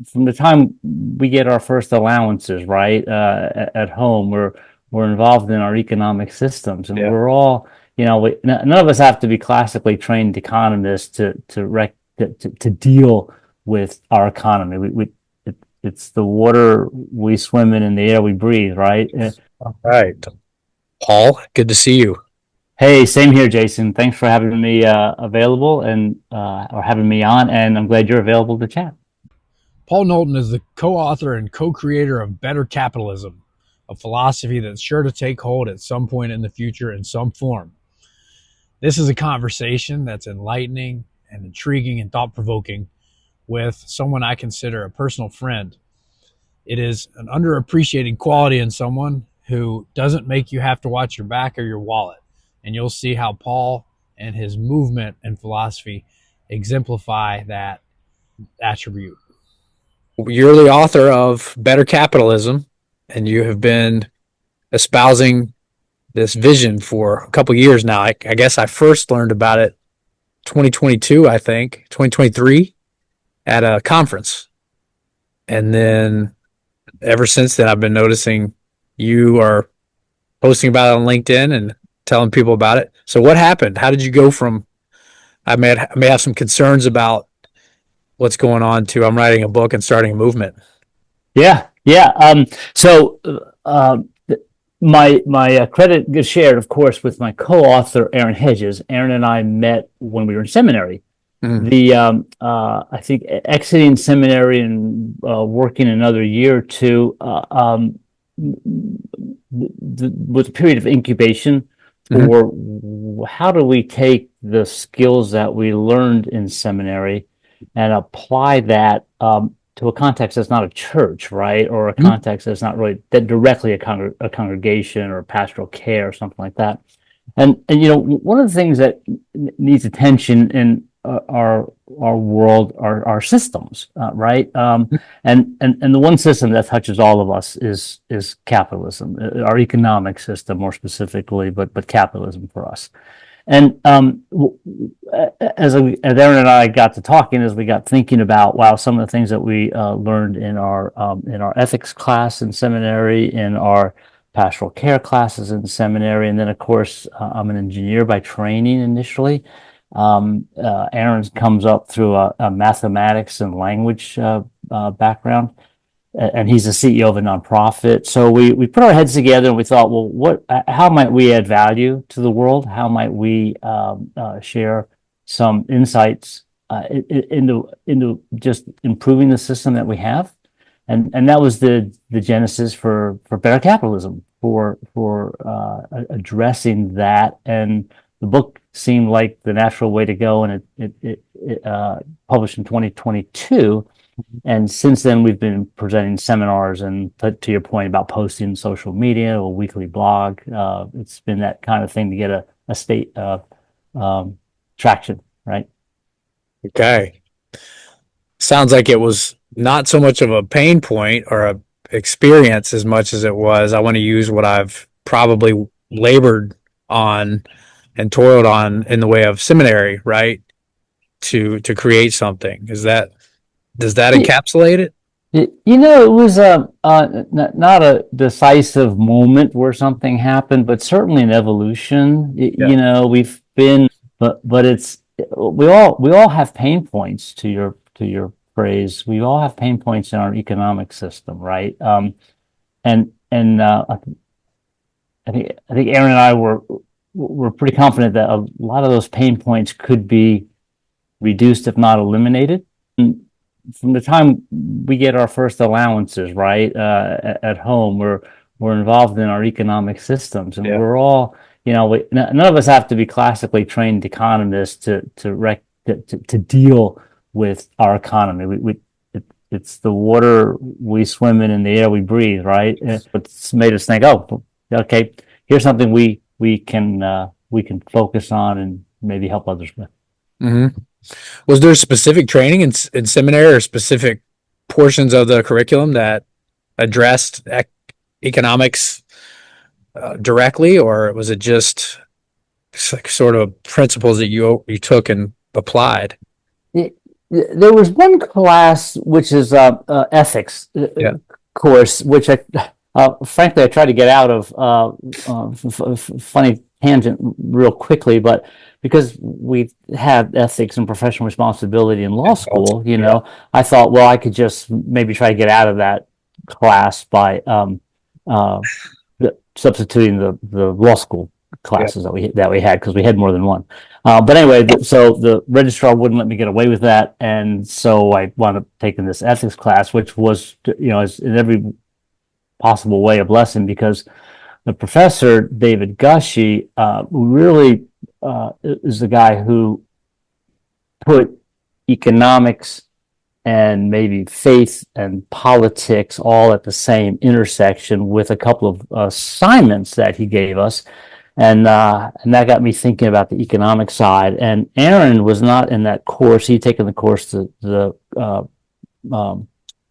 from the time we get our first allowances, right, at home, we're involved in our economic systems, and Yeah. we're all, none of us have to be classically trained economists to deal with our economy. It's the water we swim in and the air we breathe, right? All right. Paul, good to see you. Hey, same here, Jason. Thanks for having me available and or having me on, and I'm glad you're available to chat. Paul Knowlton is the co-author and co-creator of Better Capitalism, a philosophy that's sure to take hold at some point in the future in some form. This is a conversation that's enlightening and intriguing and thought-provoking with someone I consider a personal friend. It is an underappreciated quality in someone who doesn't make you have to watch your back or your wallet. And you'll see how Paul and his movement and philosophy exemplify that attribute. You're the author of Better Capitalism, and you have been espousing this vision for a couple years now. I guess I first learned about it 2022, I think, 2023 at a conference. And then ever since then, I've been noticing you are posting about it on LinkedIn and telling people about it. So what happened? How did you go from I may have some concerns about what's going on to I'm writing a book and starting a movement? Yeah, yeah. So my credit gets shared, of course, with my co-author Aaron Hedges. Aaron and I met when we were in seminary. Mm. I think exiting seminary and working another year or two was a period of incubation for how do we take the skills that we learned in seminary and apply that to a context that's not a church, right? Or a context that's not really that directly a congregation or pastoral care or something like that. And one of the things that needs attention in our world are our systems, right? And the one system that touches all of us is capitalism, our economic system more specifically, but capitalism for us. And as Aaron and I got to talking, as we got thinking about some of the things that we learned in our ethics class in seminary, in our pastoral care classes in seminary, and then of course I'm an engineer by training initially. Aaron comes up through a mathematics and language background, and he's the CEO of a nonprofit. So we put our heads together and we thought, well, how might we add value to the world? How might we share some insights into just improving the system that we have? And that was the genesis for Better Capitalism, for addressing that. And the book seemed like the natural way to go, and it published in 2022. And since then, we've been presenting seminars, and to your point about posting social media, a weekly blog. It's been that kind of thing to get a state of traction, right? Okay. Sounds like it was not so much of a pain point or a experience as much as it was, I want to use what I've probably labored on and toiled on in the way of seminary, right? To create something. Does that encapsulate it? It was not a decisive moment where something happened, but certainly an evolution. Yeah. We've been, but it's we all have pain points, to your phrase. We all have pain points in our economic system, right? And I think Aaron and I were pretty confident that a lot of those pain points could be reduced, if not eliminated. And from the time we get our first allowances, right, at home, we're involved in our economic systems, and we're all, none of us have to be classically trained economists to deal with our economy. It's the water we swim in and the air we breathe, right? It's made us think, oh, okay, here's something we can focus on and maybe help others with. Mm-hmm. Was there specific training in seminary or specific portions of the curriculum that addressed economics directly, or was it just sort of principles that you took and applied? there was one class which is ethics Yeah. course, which I frankly I tried to get out of. Funny tangent, real quickly, but because we had ethics and professional responsibility in law school, I thought, well, I could just maybe try to get out of that class by substituting the law school classes that we had, because we had more than one. But anyway, so the registrar wouldn't let me get away with that, and so I wound up taking this ethics class, which was, is in every possible way a blessing, because the professor, David Gushee, really is the guy who put economics and maybe faith and politics all at the same intersection, with a couple of assignments that he gave us. And that got me thinking about the economic side. And Aaron was not in that course. He'd taken the course the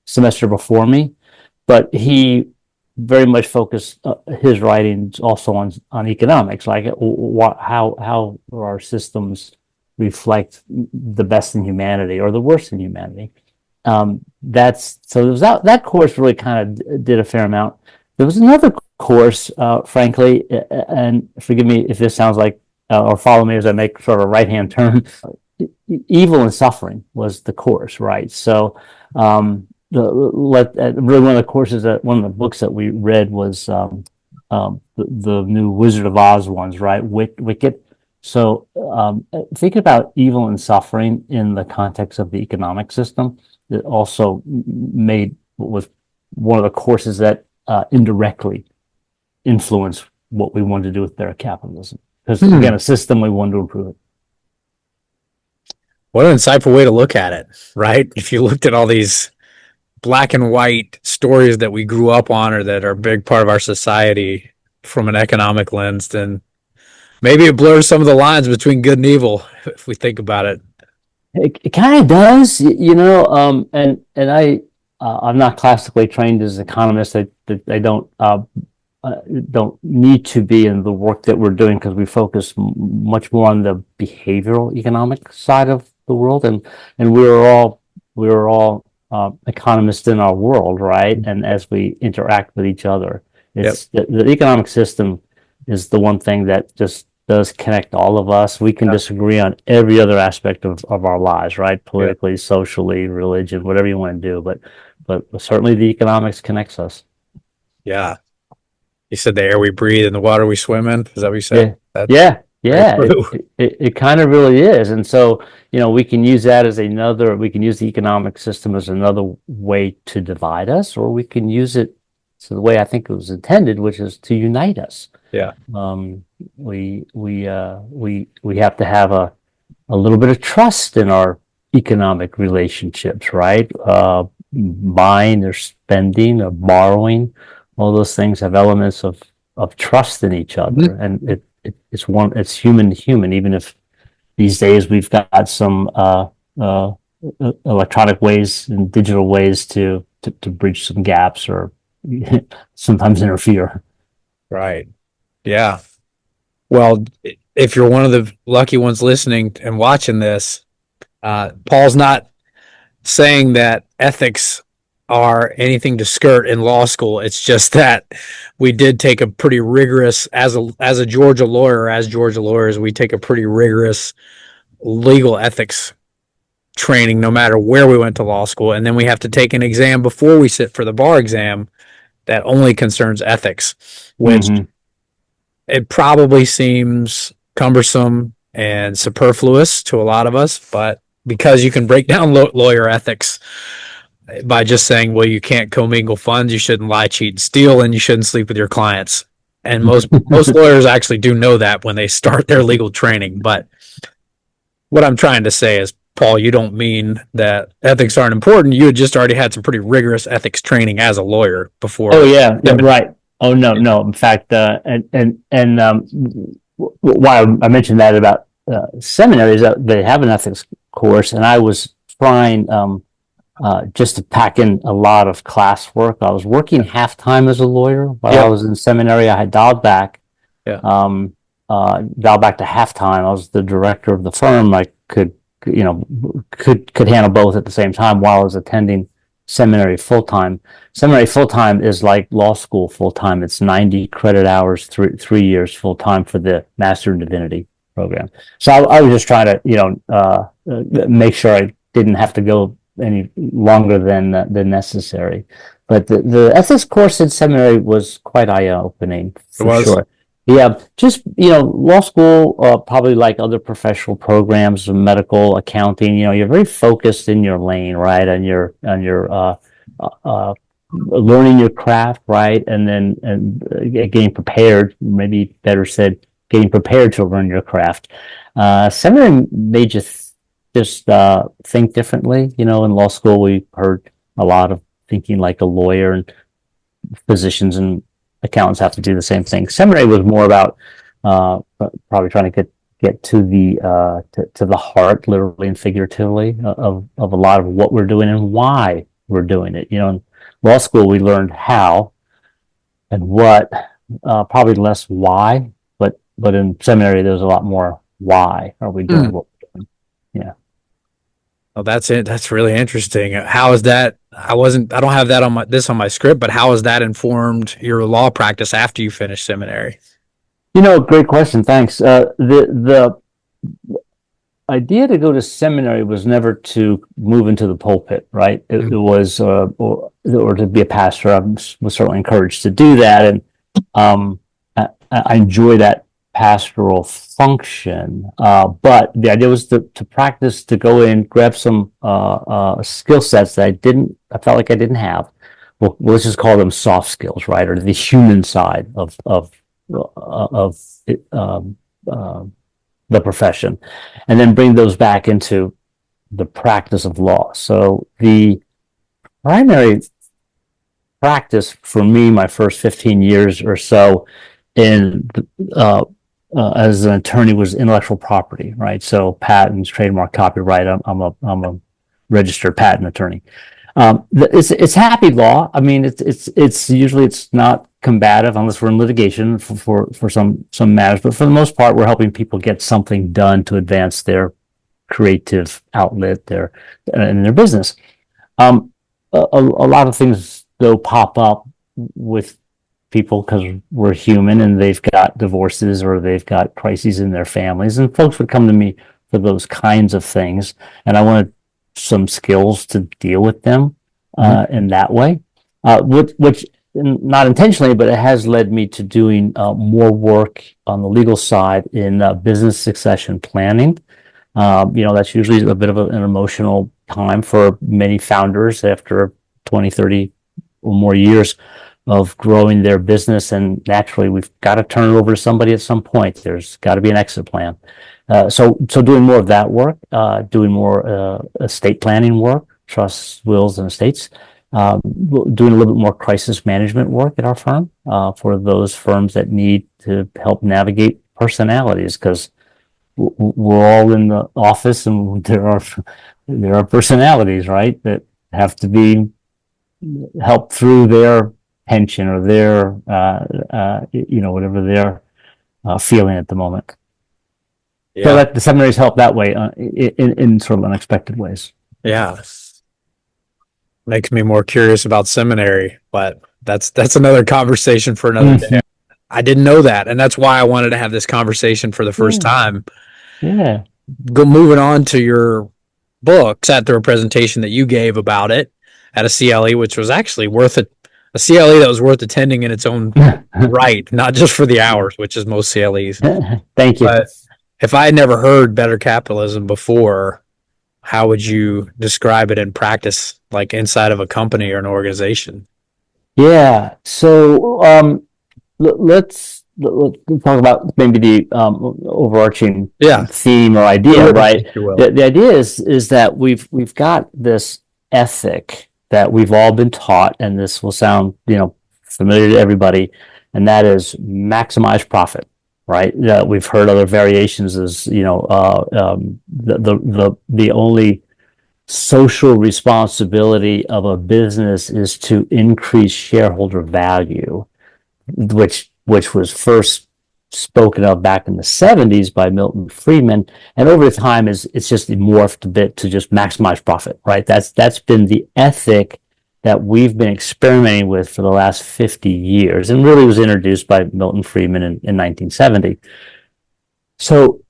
semester before me, but he very much focused his writings also on economics, like how our systems reflect the best in humanity or the worst in humanity. So there was that course really kind of did a fair amount. There was another course, frankly, and forgive me if this sounds like, or follow me as I make sort of a right-hand turn. Evil and Suffering was the course, right? So really one of the courses one of the books that we read was the new Wizard of Oz ones, right? Wicked. So think about evil and suffering in the context of the economic system. It also was one of the courses that indirectly influenced what we wanted to do with Better Capitalism. Because again, a system, we wanted to improve it. What an insightful way to look at it, right? If you looked at all these black and white stories that we grew up on, or that are a big part of our society from an economic lens, then maybe it blurs some of the lines between good and evil, if we think about it. It kind of does, and I'm not classically trained as an economist. I don't need to be in the work that we're doing, because we focus much more on the behavioral economic side of the world, and we're all economists in our world, right? And as we interact with each other, it's the economic system is the one thing that just does connect all of us. We can disagree on every other aspect of our lives, right? Politically, socially, religion, whatever you want to do, but certainly the economics connects us. Yeah. You said the air we breathe and the water we swim in. Is that what you said? Yeah. It kind of really is. And so, we can use that as we can use the economic system as another way to divide us, or we can use it the way I think it was intended, which is to unite us. Yeah. We have to have a little bit of trust in our economic relationships, right? Buying or spending or borrowing, all those things have elements of trust in each other, and it's human to human. Even if these days we've got some electronic ways and digital ways to bridge some gaps, or sometimes interfere. Right. Yeah. Well, if you're one of the lucky ones listening and watching this, Paul's not saying that ethics are anything to skirt in law school. It's just that we did take a pretty rigorous, as a Georgia lawyer, as Georgia lawyers, we take a pretty rigorous legal ethics training no matter where we went to law school. And then we have to take an exam before we sit for the bar exam that only concerns ethics, which it probably seems cumbersome and superfluous to a lot of us, but because you can break down lawyer ethics by just saying, well, you can't commingle funds, you shouldn't lie, cheat, and steal, and you shouldn't sleep with your clients. And most lawyers actually do know that when they start their legal training. But what I'm trying to say is, Paul, you don't mean that ethics aren't important. You had just already had some pretty rigorous ethics training as a lawyer before. Oh yeah, right. Oh no. In fact, why I mentioned that about seminary is that they have an ethics course, and I was trying just to pack in a lot of classwork. I was working half-time as a lawyer while I was in seminary. I had dialed back to half-time. I was the director of the firm. I could could handle both at the same time while I was attending seminary full time. Seminary full time is like law school full time. It's 90 credit hours, 3 years full time for the Master in Divinity program. So I was just trying to, make sure I didn't have to go any longer than necessary. But the ethics course in seminary was quite eye-opening for sure. Yeah, just law school, probably like other professional programs, medical, accounting. You're very focused in your lane, right? On your learning your craft, right? And then getting prepared. Maybe better said, getting prepared to learn your craft. Seminary made you just think differently. In law school, we heard a lot of thinking like a lawyer, and physicians and accountants have to do the same thing. Seminary was more about probably trying to get to the heart, literally and figuratively, of a lot of what we're doing and why we're doing it. In law school, we learned how and what, probably less why, but in seminary, there's a lot more why are we doing what we're doing. Yeah. Oh, that's it. That's really interesting. How is that? I don't have that on my script, but how has that informed your law practice after you finish seminary? Great question. Thanks. The idea to go to seminary was never to move into the pulpit, right? It was, or to be a pastor. I was certainly encouraged to do that. And I enjoy that pastoral function, but the idea was to practice, to go in, grab some skill sets that I felt like I didn't have. Well, let's just call them soft skills, right, or the human side of the profession, and then bring those back into the practice of law. So the primary practice for me, my first 15 years or so in as an attorney, was intellectual property, right? So patents, trademark, copyright. I'm a registered patent attorney. It's happy law. I mean, it's usually not combative unless we're in litigation for some matters, but for the most part, we're helping people get something done to advance their creative outlet, in their business. A lot of things though pop up with people because we're human, and they've got divorces or they've got crises in their families, and folks would come to me for those kinds of things, and I wanted some skills to deal with them in that way, which not intentionally, but it has led me to doing more work on the legal side in business succession planning. That's usually a bit of an emotional time for many founders after 20, 30 or more years of growing their business, and naturally we've got to turn it over to somebody at some point. There's got to be an exit plan. So doing more of that work, doing more estate planning work, trusts, wills, and estates, doing a little bit more crisis management work at our firm for those firms that need to help navigate personalities, because we're all in the office, and there are personalities, right, that have to be helped through their tension or their whatever they're feeling at the moment. Yeah. So that the seminaries help that way in sort of unexpected ways. Yeah, makes me more curious about seminary, but that's another conversation for another day. I didn't know that, and that's why I wanted to have this conversation for the first time. Yeah. Moving on to your book, sat through a presentation that you gave about it at a CLE, which was actually worth it. A CLE that was worth attending in its own right, not just for the hours, which is most CLEs. Thank you. But if I had never heard Better Capitalism before, how would you describe it in practice, like inside of a company or an organization? Yeah. So let's talk about maybe the overarching theme or idea, right? The idea is that we've got this ethic that we've all been taught, and this will sound, familiar to everybody, and that is maximize profit, right? We've heard other variations as, the only social responsibility of a business is to increase shareholder value, which was first spoken of back in the 70s by Milton Friedman, and over time it's just morphed a bit to just maximize profit, right? That's been the ethic that we've been experimenting with for the last 50 years, and really was introduced by Milton Friedman in 1970. So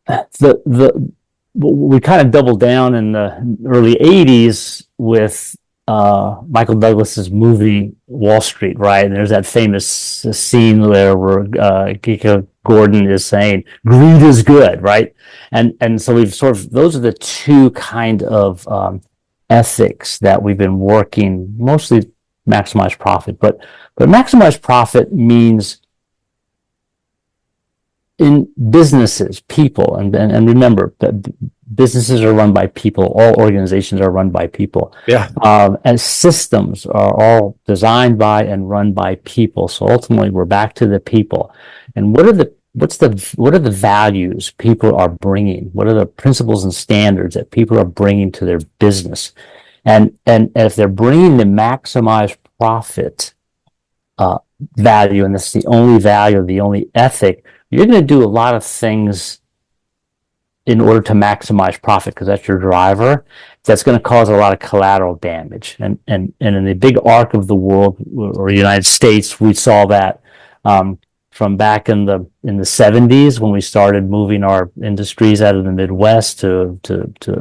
we kind of doubled down in the early 80s with Michael Douglas's movie Wall Street, right? And there's that famous scene there where Kika Gordon is saying greed is good, right? And so we've sort of, those are the two kind of ethics that we've been working, mostly maximize profit, but maximize profit means in businesses, people, and remember that businesses are run by people. All organizations are run by people. Yeah. And systems are all designed by and run by people. So ultimately, we're back to the people. And what are the values people are bringing? What are the principles and standards that people are bringing to their business? And if they're bringing the maximize profit value, and that's the only value, the only ethic, you're going to do a lot of things in order to maximize profit because that's your driver. That's going to cause a lot of collateral damage. And in the big arc of the world or the United States, we saw that from back in the 70s when we started moving our industries out of the Midwest to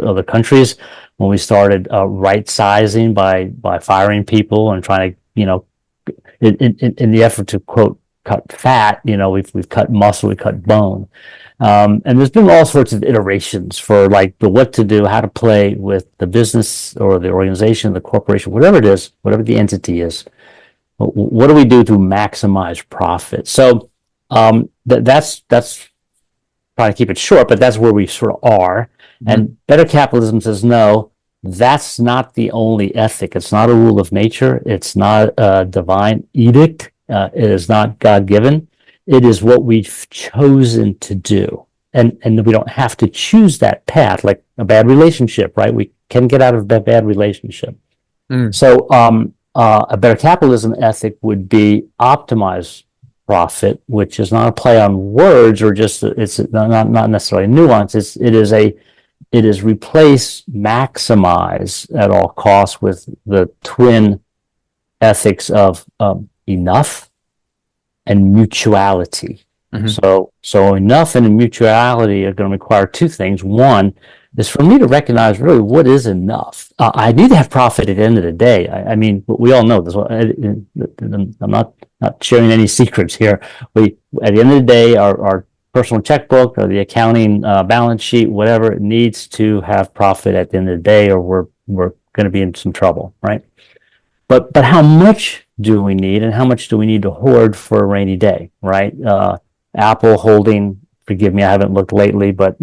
other countries, when we started right sizing by firing people and trying to, in the effort to quote cut fat, we've cut muscle, we cut bone. And there's been all sorts of iterations for like the what to do, how to play with the business or the organization, the corporation, whatever it is, whatever the entity is. What do we do to maximize profit? So that's trying to keep it short, but that's where we sort of are. Mm-hmm. And Better Capitalism says, no, that's not the only ethic. It's not a rule of nature. It's not a divine edict. It is not God-given. It is what we've chosen to do. And we don't have to choose that path, like a bad relationship, right? We can get out of a bad relationship. Mm. So a Better Capitalism ethic would be optimize profit, which is not a play on words or just, it's not necessarily nuance. It is replace maximize at all costs with the twin ethics of enough and mutuality. Mm-hmm. So enough and mutuality are going to require two things. One is for me to recognize really what is enough. I need to have profit at the end of the day. I mean, we all know this. I'm not sharing any secrets here. At the end of the day, our personal checkbook or the accounting balance sheet, whatever, it needs to have profit at the end of the day, or we're going to be in some trouble, right? But how much do we need, and how much do we need to hoard for a rainy day, right? Apple holding, forgive me, I haven't looked lately, but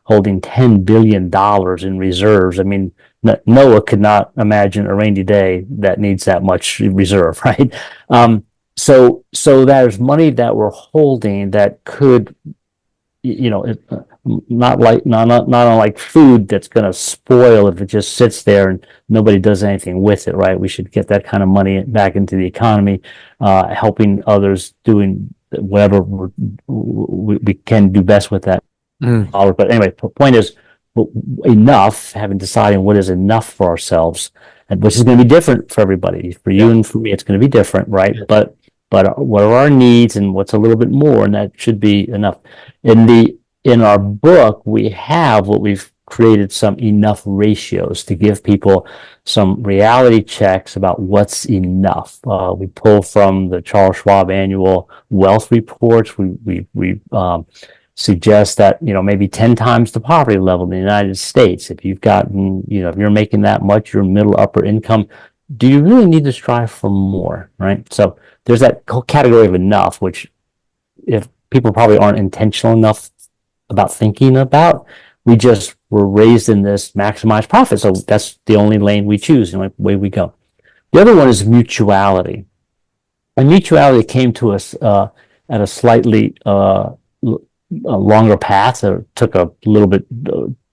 holding $10 billion in reserves. I mean, Noah could not imagine a rainy day that needs that much reserve, right? So there's money that we're holding that could, not unlike food that's going to spoil if it just sits there and nobody does anything with it, right? We should get that kind of money back into the economy, helping others, doing whatever we can do best with that dollar. But anyway, the point is enough, having decided what is enough for ourselves, and which is going to be different for everybody. For you and for me, it's going to be different, right? But what are our needs and what's a little bit more, and that should be enough. In our book, we have what we've created some enough ratios to give people some reality checks about what's enough. We pull from the Charles Schwab annual wealth reports. We suggest that, maybe 10 times the poverty level in the United States. If you've gotten, if you're making that much, you're middle upper income, do you really need to strive for more, right? So there's that whole category of enough, which if people probably aren't intentional enough about thinking about, we just were raised in this maximize profit. So that's the only lane we choose, the only way we go. The other one is mutuality. And mutuality came to us at a slightly longer path. It took a little bit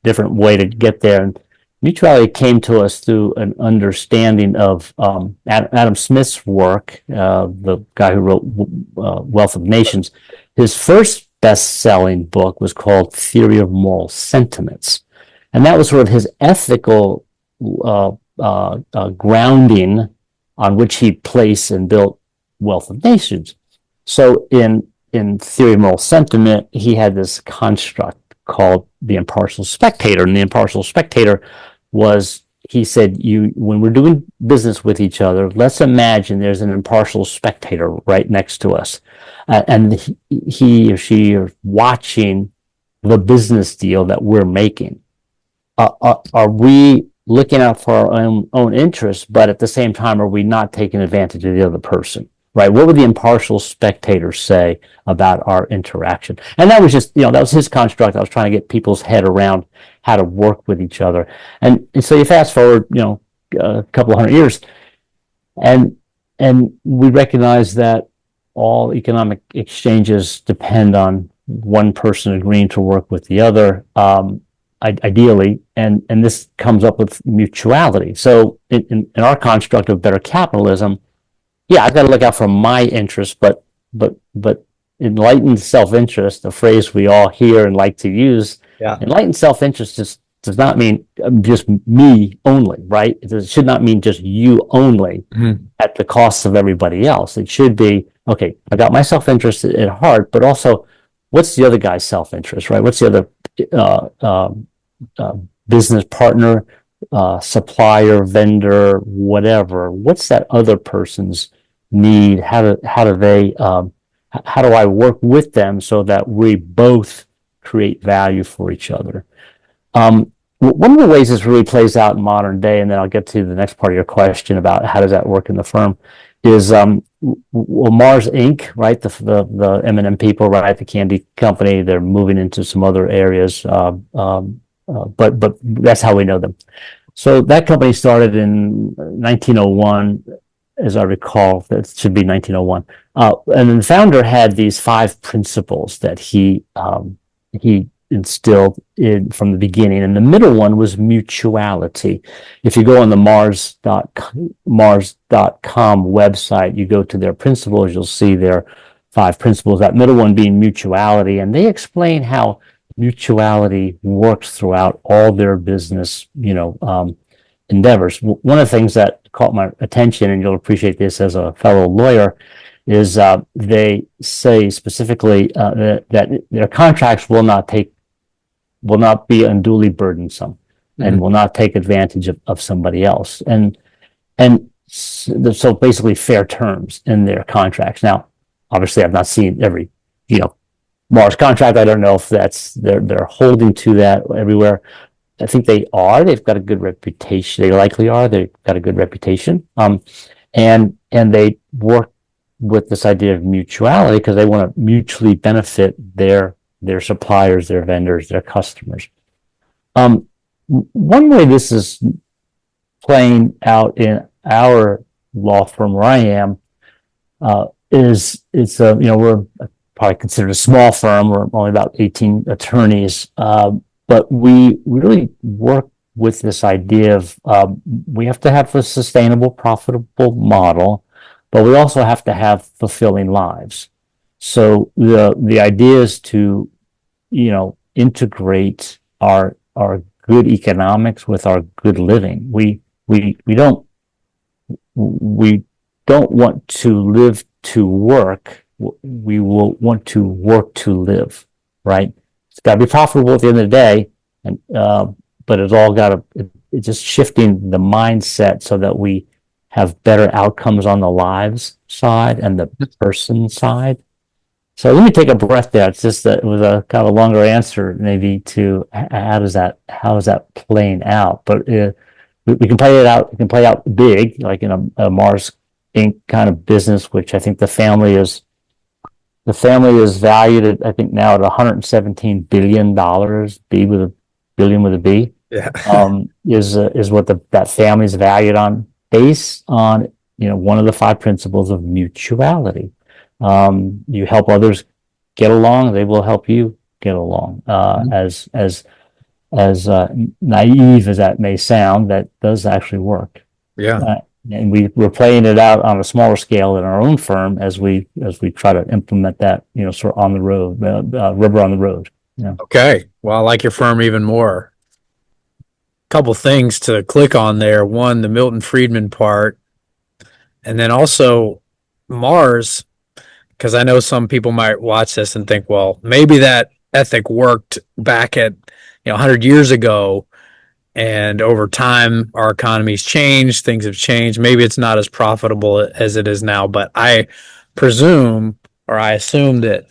different way to get there. And mutuality came to us through an understanding of Adam Smith's work, the guy who wrote Wealth of Nations. His first best-selling book was called Theory of Moral Sentiments. And that was sort of his ethical grounding on which he placed and built Wealth of Nations. So in Theory of Moral Sentiment, he had this construct called the impartial spectator. And the impartial spectator was, he said, when we're doing business with each other, let's imagine there's an impartial spectator right next to us. And he or she are watching the business deal that we're making. Are we looking out for our own interests, but at the same time, are we not taking advantage of the other person? Right? What would the impartial spectator say about our interaction? And that was just, that was his construct. I was trying to get people's head around how to work with each other. And so you fast forward, a couple of hundred years, and we recognize that all economic exchanges depend on one person agreeing to work with the other, ideally, and this comes up with mutuality. So in our construct of better capitalism, yeah, I've got to look out for my interests, but enlightened self-interest, a phrase we all hear and like to use, enlightened self-interest just does not mean just me only, right? It should not mean just you only at the cost of everybody else. It should be, okay, I got my self-interest at heart, but also what's the other guy's self-interest, right? What's the other business partner, supplier, vendor, whatever? What's that other person's need? How do I work with them so that we both create value for each other? One of the ways this really plays out in modern day, and then I'll get to the next part of your question about how does that work in the firm, is Mars Inc., right? The M&M people, right? The candy company. They're moving into some other areas, but that's how we know them. So that company started in 1901. As I recall, that should be 1901. And the founder had these 5 principles that he instilled in from the beginning. And the middle one was mutuality. If you go on the Mars.com website, you go to their principles, you'll see their 5 principles, that middle one being mutuality. And they explain how mutuality works throughout all their business, endeavors. One of the things that caught my attention, and you'll appreciate this as a fellow lawyer, is they say specifically that their contracts will not be unduly burdensome and will not take advantage of somebody else. And so basically fair terms in their contracts. Now, obviously, I've not seen every Mars contract. I don't know if they're holding to that everywhere. I think they are. They've got a good reputation. They likely are. They've got a good reputation. And they work with this idea of mutuality because they want to mutually benefit their suppliers, their vendors, their customers. One way this is playing out in our law firm where I am is we're probably considered a small firm. We're only about 18 attorneys. But we really work with this idea of we have to have a sustainable, profitable model, but we also have to have fulfilling lives. So the idea is to, integrate our good economics with our good living. We don't want to live to work. We will want to work to live, right? It's got to be profitable at the end of the day, but it's all got to, it's just shifting the mindset so that we have better outcomes on the lives side and the person side. So let me take a breath there. It's just that it was a kind of a longer answer maybe to how is that playing out? But we can play it out. We can play out big, like in a Mars Inc. kind of business, which I think the family is valued at, I think now at $117 billion, billion with a B. Yeah. Is what that family is valued on, based on one of the 5 principles of mutuality. You help others get along, they will help you get along. As naive as that may sound, that does actually work. Yeah. And we're playing it out on a smaller scale in our own firm as we try to implement that, sort of on the road, rubber on the road. Yeah. Okay. Well, I like your firm even more. Couple things to click on there. One, the Milton Friedman part, and then also Mars, because I know some people might watch this and think, well, maybe that ethic worked back at 100 years ago, and over time our economy's changed, things have changed. Maybe it's not as profitable as it is now, but I presume, or I assume that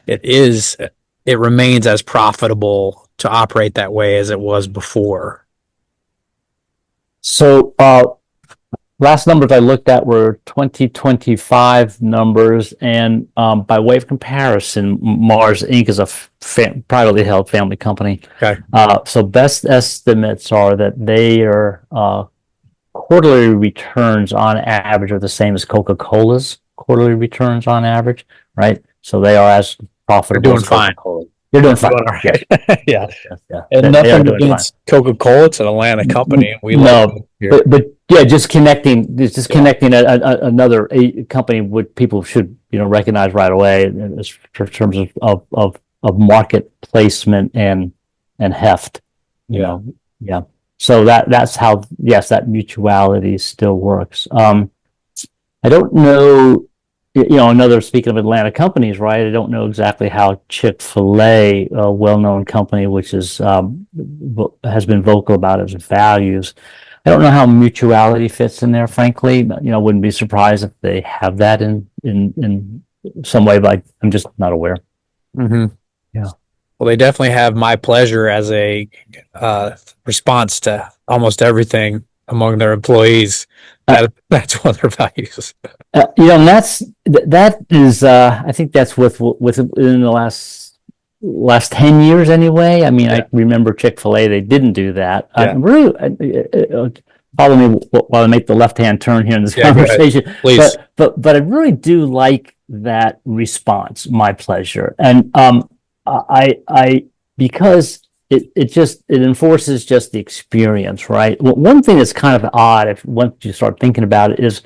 it remains as profitable to operate that way as it was before. So, last numbers I looked at were 2025 numbers, and by way of comparison, Mars Inc. is a privately held family company. Okay. So best estimates are that their quarterly returns on average are the same as Coca-Cola's quarterly returns on average, right? So they are as profitable. They're doing fine. You're doing fine. Doing all right. Yeah. Yeah. And nothing against Coca-Cola. It's an Atlanta company. We love it here. But yeah, just connecting another company would people should recognize right away in terms of market placement and heft. Yeah. So that's how that mutuality still works. I don't know. Speaking of Atlanta companies, right? I don't know exactly how Chick-fil-A, a well-known company, which has been vocal about its values. I don't know how Mutuality fits in there, frankly. Wouldn't be surprised if they have that in some way, but I'm just not aware. Mm-hmm. Yeah. Well, they definitely have my pleasure as a response to almost everything among their employees. That's one of their values. And that is I think that's within the last 10 years anyway. I mean, I remember Chick-fil-A, they didn't do that. Follow me while I make the left-hand turn here in this conversation. Please. But I really do like that response, my pleasure. And I because it enforces just the experience, right? Well, one thing that's kind of odd once you start thinking about it is,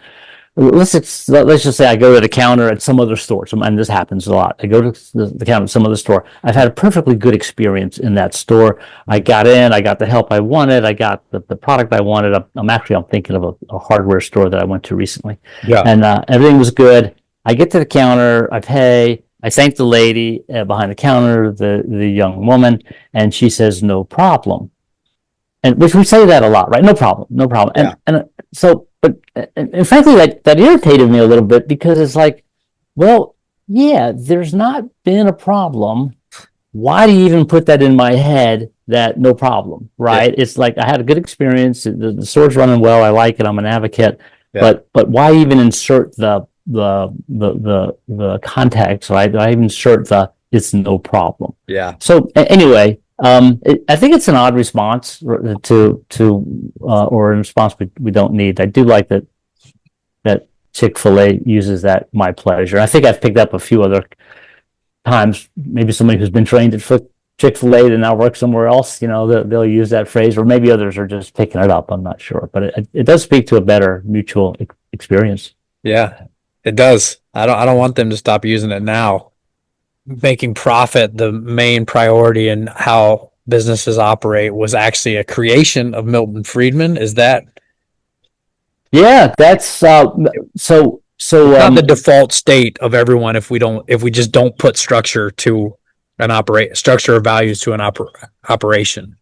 let's just say I go to the counter at some other store, and this happens a lot. I go to the counter at some other store. I've had a perfectly good experience in that store. I got in, I got the help I wanted, I got the product I wanted. I'm thinking of a hardware store that I went to recently. Yeah. And everything was good. I get to the counter, I pay, I thank the lady behind the counter, the young woman, and she says, "No problem." And which we say that a lot, right? No problem, no problem. Yeah. And so, but frankly, that irritated me a little bit, because it's like, well, yeah, there's not been a problem. Why do you even put that in my head that no problem, right? Yeah. It's like, I had a good experience. The store's running well. I like it. I'm an advocate. Yeah. But why even insert the context, right? I even insert it's no problem. Yeah. So anyway, I think it's an odd response or a response we don't need. I do like that Chick-fil-A uses that my pleasure. I think I've picked up a few other times, maybe somebody who's been trained at Chick-fil-A and now works somewhere else, they'll use that phrase, or maybe others are just picking it up. I'm not sure, but it does speak to a better mutual experience. Yeah, it does. I don't want them to stop using it now. Making profit the main priority in how businesses operate was actually a creation of Milton Friedman. Is that? Yeah, that's so. Not the default state of everyone if we just don't put structure to structure of values to an operation.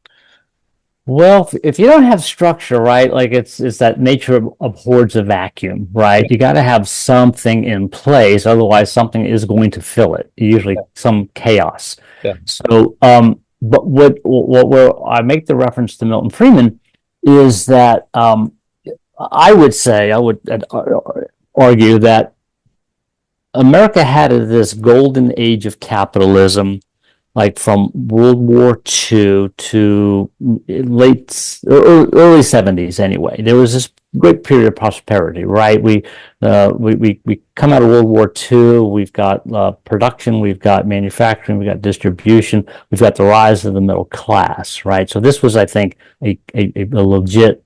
Well, if you don't have structure, right, like it's that nature abhors a vacuum, right? You got to have something in place, otherwise something is going to fill it. Usually some chaos. Yeah. So, but where I make the reference to Milton Friedman is that I would argue that America had this golden age of capitalism, like from World War II to early 70s anyway. There was this great period of prosperity, right? We come out of World War II, we've got production, we've got manufacturing, we've got distribution, we've got the rise of the middle class, right? So this was, I think, a legit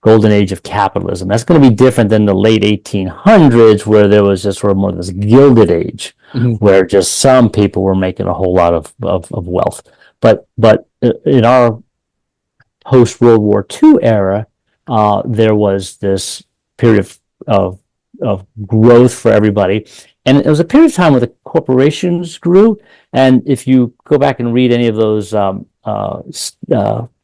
golden age of capitalism. That's going to be different than the late 1800s, where there was just sort of more of this gilded age, where just some people were making a whole lot of wealth. But in our post World War II era, there was this period of growth for everybody, and it was a period of time where the corporations grew. And if you go back and read any of those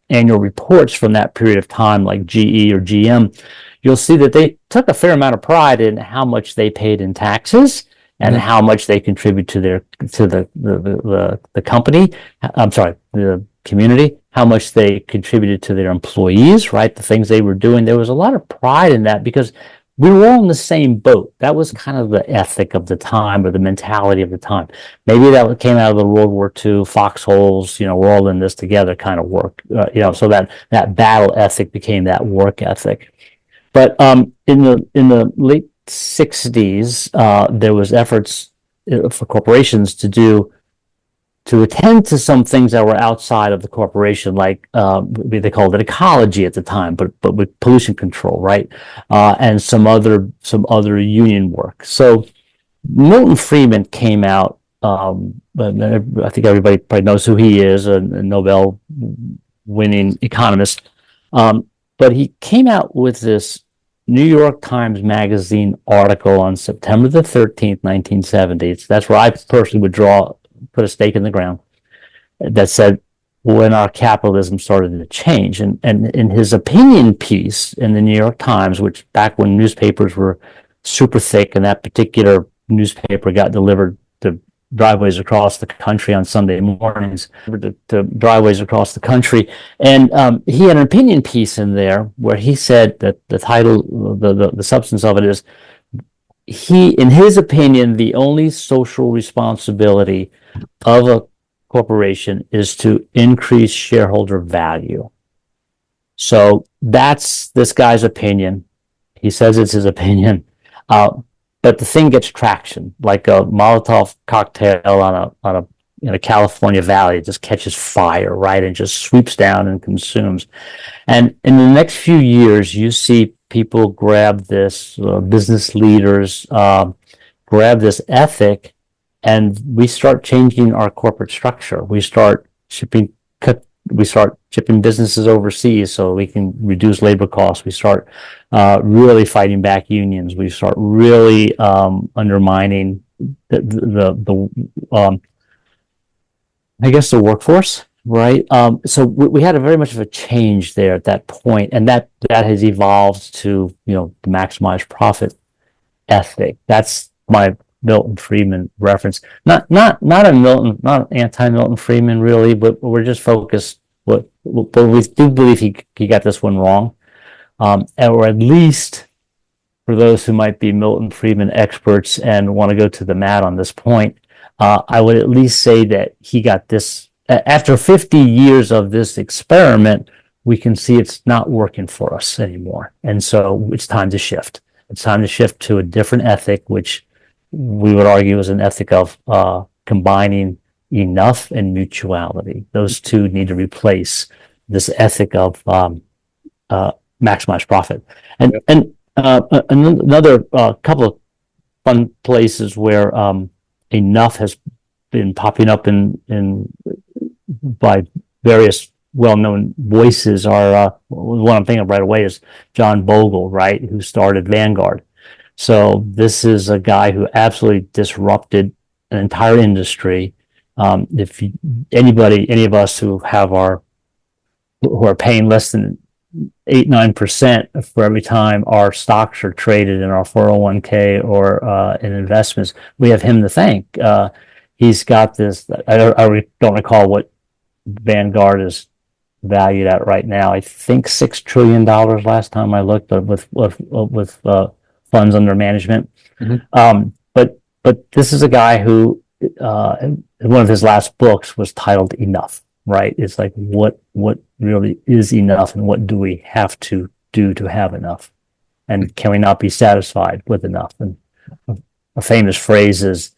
annual reports from that period of time, like GE or GM, you'll see that they took a fair amount of pride in how much they paid in taxes and how much they contribute to the company. I'm sorry, the community, how much they contributed to their employees, right? The things they were doing. There was a lot of pride in that because we were all in the same boat. That was kind of the ethic of the time, or the mentality of the time. Maybe that came out of the World War II foxholes, we're all in this together kind of work, so that battle ethic became that work ethic. But in the late 60s, there was efforts for corporations to attend to some things that were outside of the corporation, like they called it ecology at the time, but with pollution control, right? And some other union work. So Milton Friedman came out. I think everybody probably knows who he is, a Nobel-winning economist. But he came out with this New York Times Magazine article on September the 13th, 1970. That's where I personally would put a stake in the ground, that said when our capitalism started to change. And in his opinion piece in the New York Times, which back when newspapers were super thick, and that particular newspaper got delivered to driveways across the country on Sunday mornings, to driveways across the country. And he had an opinion piece in there where he said that the title, the substance of it is, in his opinion, the only social responsibility of a corporation is to increase shareholder value. So that's this guy's opinion. He says it's his opinion, but the thing gets traction, like a Molotov cocktail in a California valley. It just catches fire, right, and just sweeps down and consumes. And in the next few years, you see people grab this, business leaders grab this ethic, and we start changing our corporate structure. We start shipping businesses overseas so we can reduce labor costs. We start really fighting back unions. We start really undermining the workforce, right? So we had a very much of a change there at that point, and that has evolved to the maximize profit ethic. That's my Milton Friedman reference. Not anti-Milton Friedman really, but we're just focused. But we do believe he got this one wrong, or at least for those who might be Milton Friedman experts and want to go to the mat on this point, I would at least say that he got this. After 50 years of this experiment, we can see it's not working for us anymore, and so it's time to shift. It's time to shift to a different ethic, which we would argue is an ethic of combining enough and mutuality. Those two need to replace this ethic of maximize profit. And another couple of fun places where enough has been popping up in by various well-known voices are one I'm thinking of right away is John Bogle, right, who started Vanguard. So this is a guy who absolutely disrupted an entire industry. If any of us who are paying less than 8-9% for every time our stocks are traded in our 401k or in investments, we have him to thank. He's got this. I don't recall what Vanguard is valued at right now. I think $6 trillion last time I looked, but with funds under management. But this is a guy who one of his last books was titled Enough, right? It's like what really is enough, and what do we have to do to have enough, and can we not be satisfied with enough? And a famous phrase is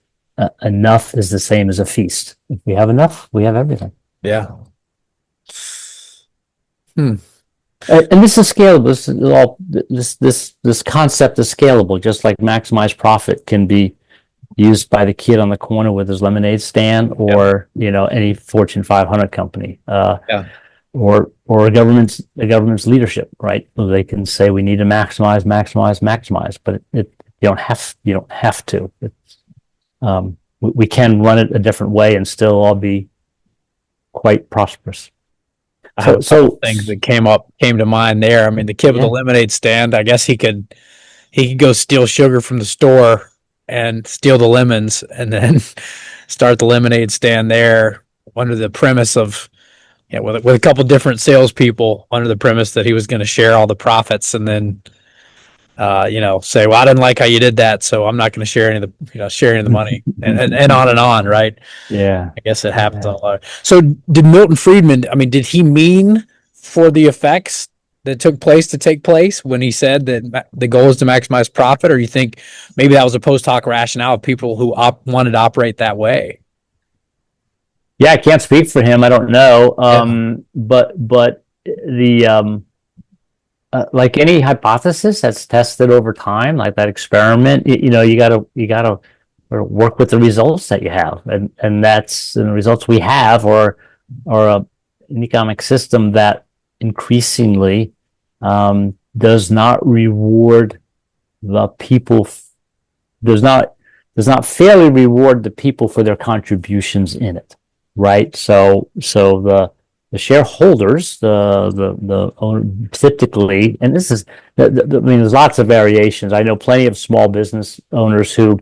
enough is the same as a feast. If we have enough, we have everything. Yeah. And this is scalable. This is all this concept is scalable. Just like maximize profit can be used by the kid on the corner with his lemonade stand, or any Fortune 500 company, Yeah. or a government's leadership, right? So they can say we need to maximize, but you don't have to. We can run it a different way and still all be quite prosperous. I have a couple things that came to mind there. I mean, the kid with the lemonade stand, I guess he could go steal sugar from the store and steal the lemons, and then start the lemonade stand there under the premise of, with a couple different salespeople, under the premise that he was going to share all the profits, and then say, well, I didn't like how you did that, so I'm not going to share any of the money, and on, right? Yeah. I guess it happens a lot. So did Milton Friedman, I mean, did he mean for the effects that took place to take place when he said that the goal is to maximize profit, or you think maybe that was a post hoc rationale of people who wanted to operate that way? Yeah, I can't speak for him. I don't know. But the like any hypothesis that's tested over time, like that experiment, you gotta work with the results that you have, and the results we have are an economic system that increasingly does not reward the people, does not fairly reward the people for their contributions in it, right? So the shareholders, the owner, typically, and this is, I mean, there's lots of variations. I know plenty of small business owners who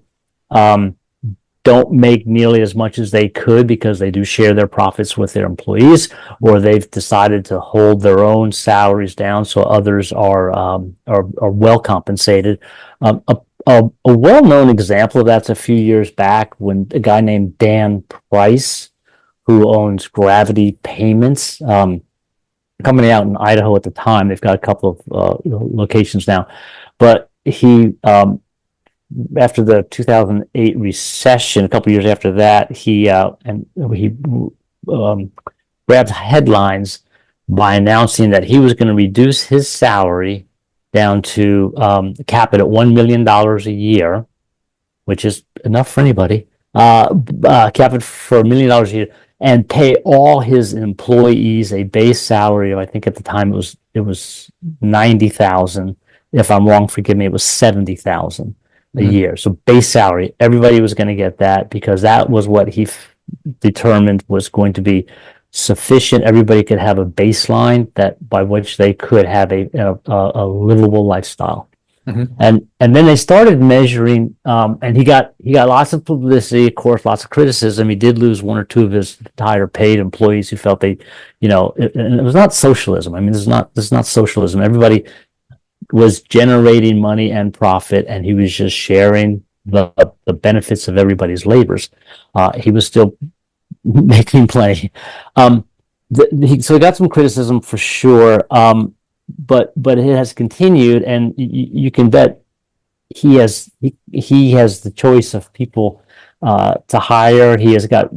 don't make nearly as much as they could because they do share their profits with their employees, or they've decided to hold their own salaries down so others are well compensated. A well-known example of that's a few years back when a guy named Dan Price, who owns Gravity Payments, company out in Idaho at the time. They've got a couple of locations now, but he after the 2008 recession, a couple years after that, he grabbed headlines by announcing that he was going to reduce his salary down to cap it at $1 million a year, which is enough for anybody. Cap it for $1 million a year, and pay all his employees a base salary of, I think at the time it was $90,000. If I'm wrong, forgive me. It was $70,000 a year. So base salary, everybody was going to get that because that was what he determined was going to be sufficient. Everybody could have a baseline that by which they could have a livable lifestyle. And then they started measuring, and he got lots of publicity, of course, lots of criticism. He did lose one or two of his higher paid employees who felt and it was not socialism. I mean, this is not socialism. Everybody was generating money and profit, and he was just sharing the benefits of everybody's labors. He was still making plenty. So he got some criticism for sure. But it has continued, and you can bet he has the choice of people to hire. He's got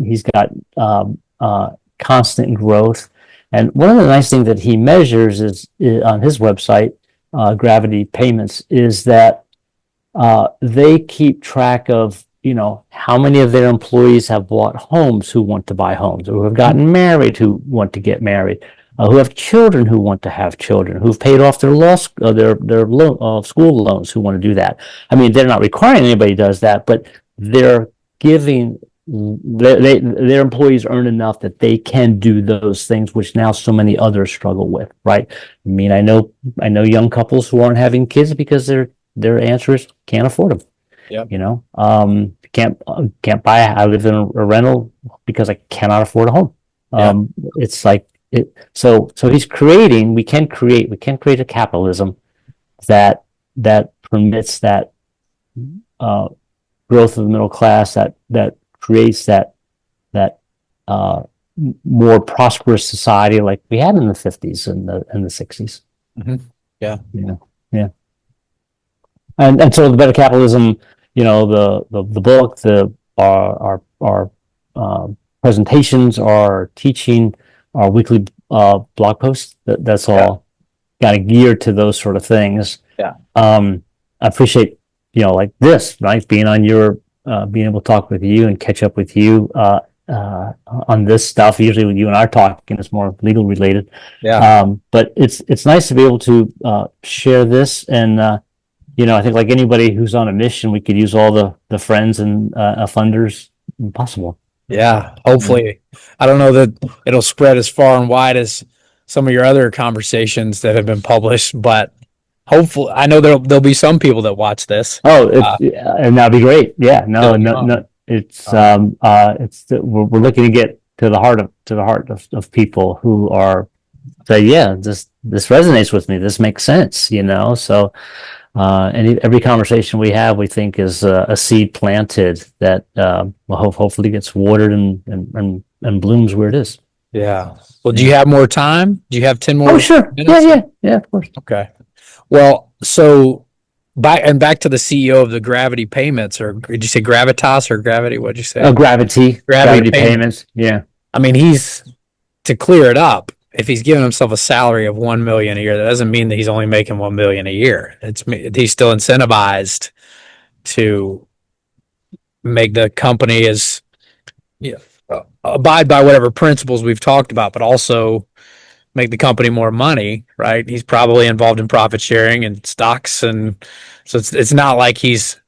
constant growth, and one of the nice things that he measures is on his website, Gravity Payments, is that they keep track of how many of their employees have bought homes who want to buy homes, or who have gotten married who want to get married. Who have children who want to have children, who've paid off their school loans who want to do that. I mean, they're not requiring anybody does that, but they're giving their employees earn enough that they can do those things which now so many others struggle with, right? I mean, I know young couples who aren't having kids because their answer is can't afford them. Yeah. Can't buy. I live in a rental because I cannot afford a home. It's like. So he's creating. We can create a capitalism that permits that growth of the middle class, that creates that more prosperous society like we had in the 50s and the 60s. Yeah. And so the Better Capitalism, the book, our presentations, our teaching, our weekly blog posts. That's all. kind of geared to those sort of things. Yeah. I appreciate, like this, right? Being on your, being able to talk with you and catch up with you, on this stuff. Usually when you and I are talking, it's more legal related. Yeah. But it's nice to be able to, share this. And, I think like anybody who's on a mission, we could use all the friends and, funders possible. Yeah. Hopefully, I don't know that it'll spread as far and wide as some of your other conversations that have been published, but hopefully, I know there'll be some people that watch this. Oh, and that'd be great. Yeah, no, it's we're looking to get to the heart of people who are say, yeah, this resonates with me. This makes sense, So, and every conversation we have, we think is a seed planted that hopefully gets watered and blooms where it is. Yeah. Well, do you have more time? Do you have 10 more? Oh, sure. minutes? Yeah, of course. Okay. Well, so back to the CEO of the Gravity Payments, or did you say Gravitas or Gravity? What'd you say? Gravity payments. Yeah. I mean, to clear it up, if he's giving himself a salary of $1 million a year, that doesn't mean that he's only making $1 million a year. He's still incentivized to make the company abide by whatever principles we've talked about, but also make the company more money, right? He's probably involved in profit sharing and stocks, and so it's not like he's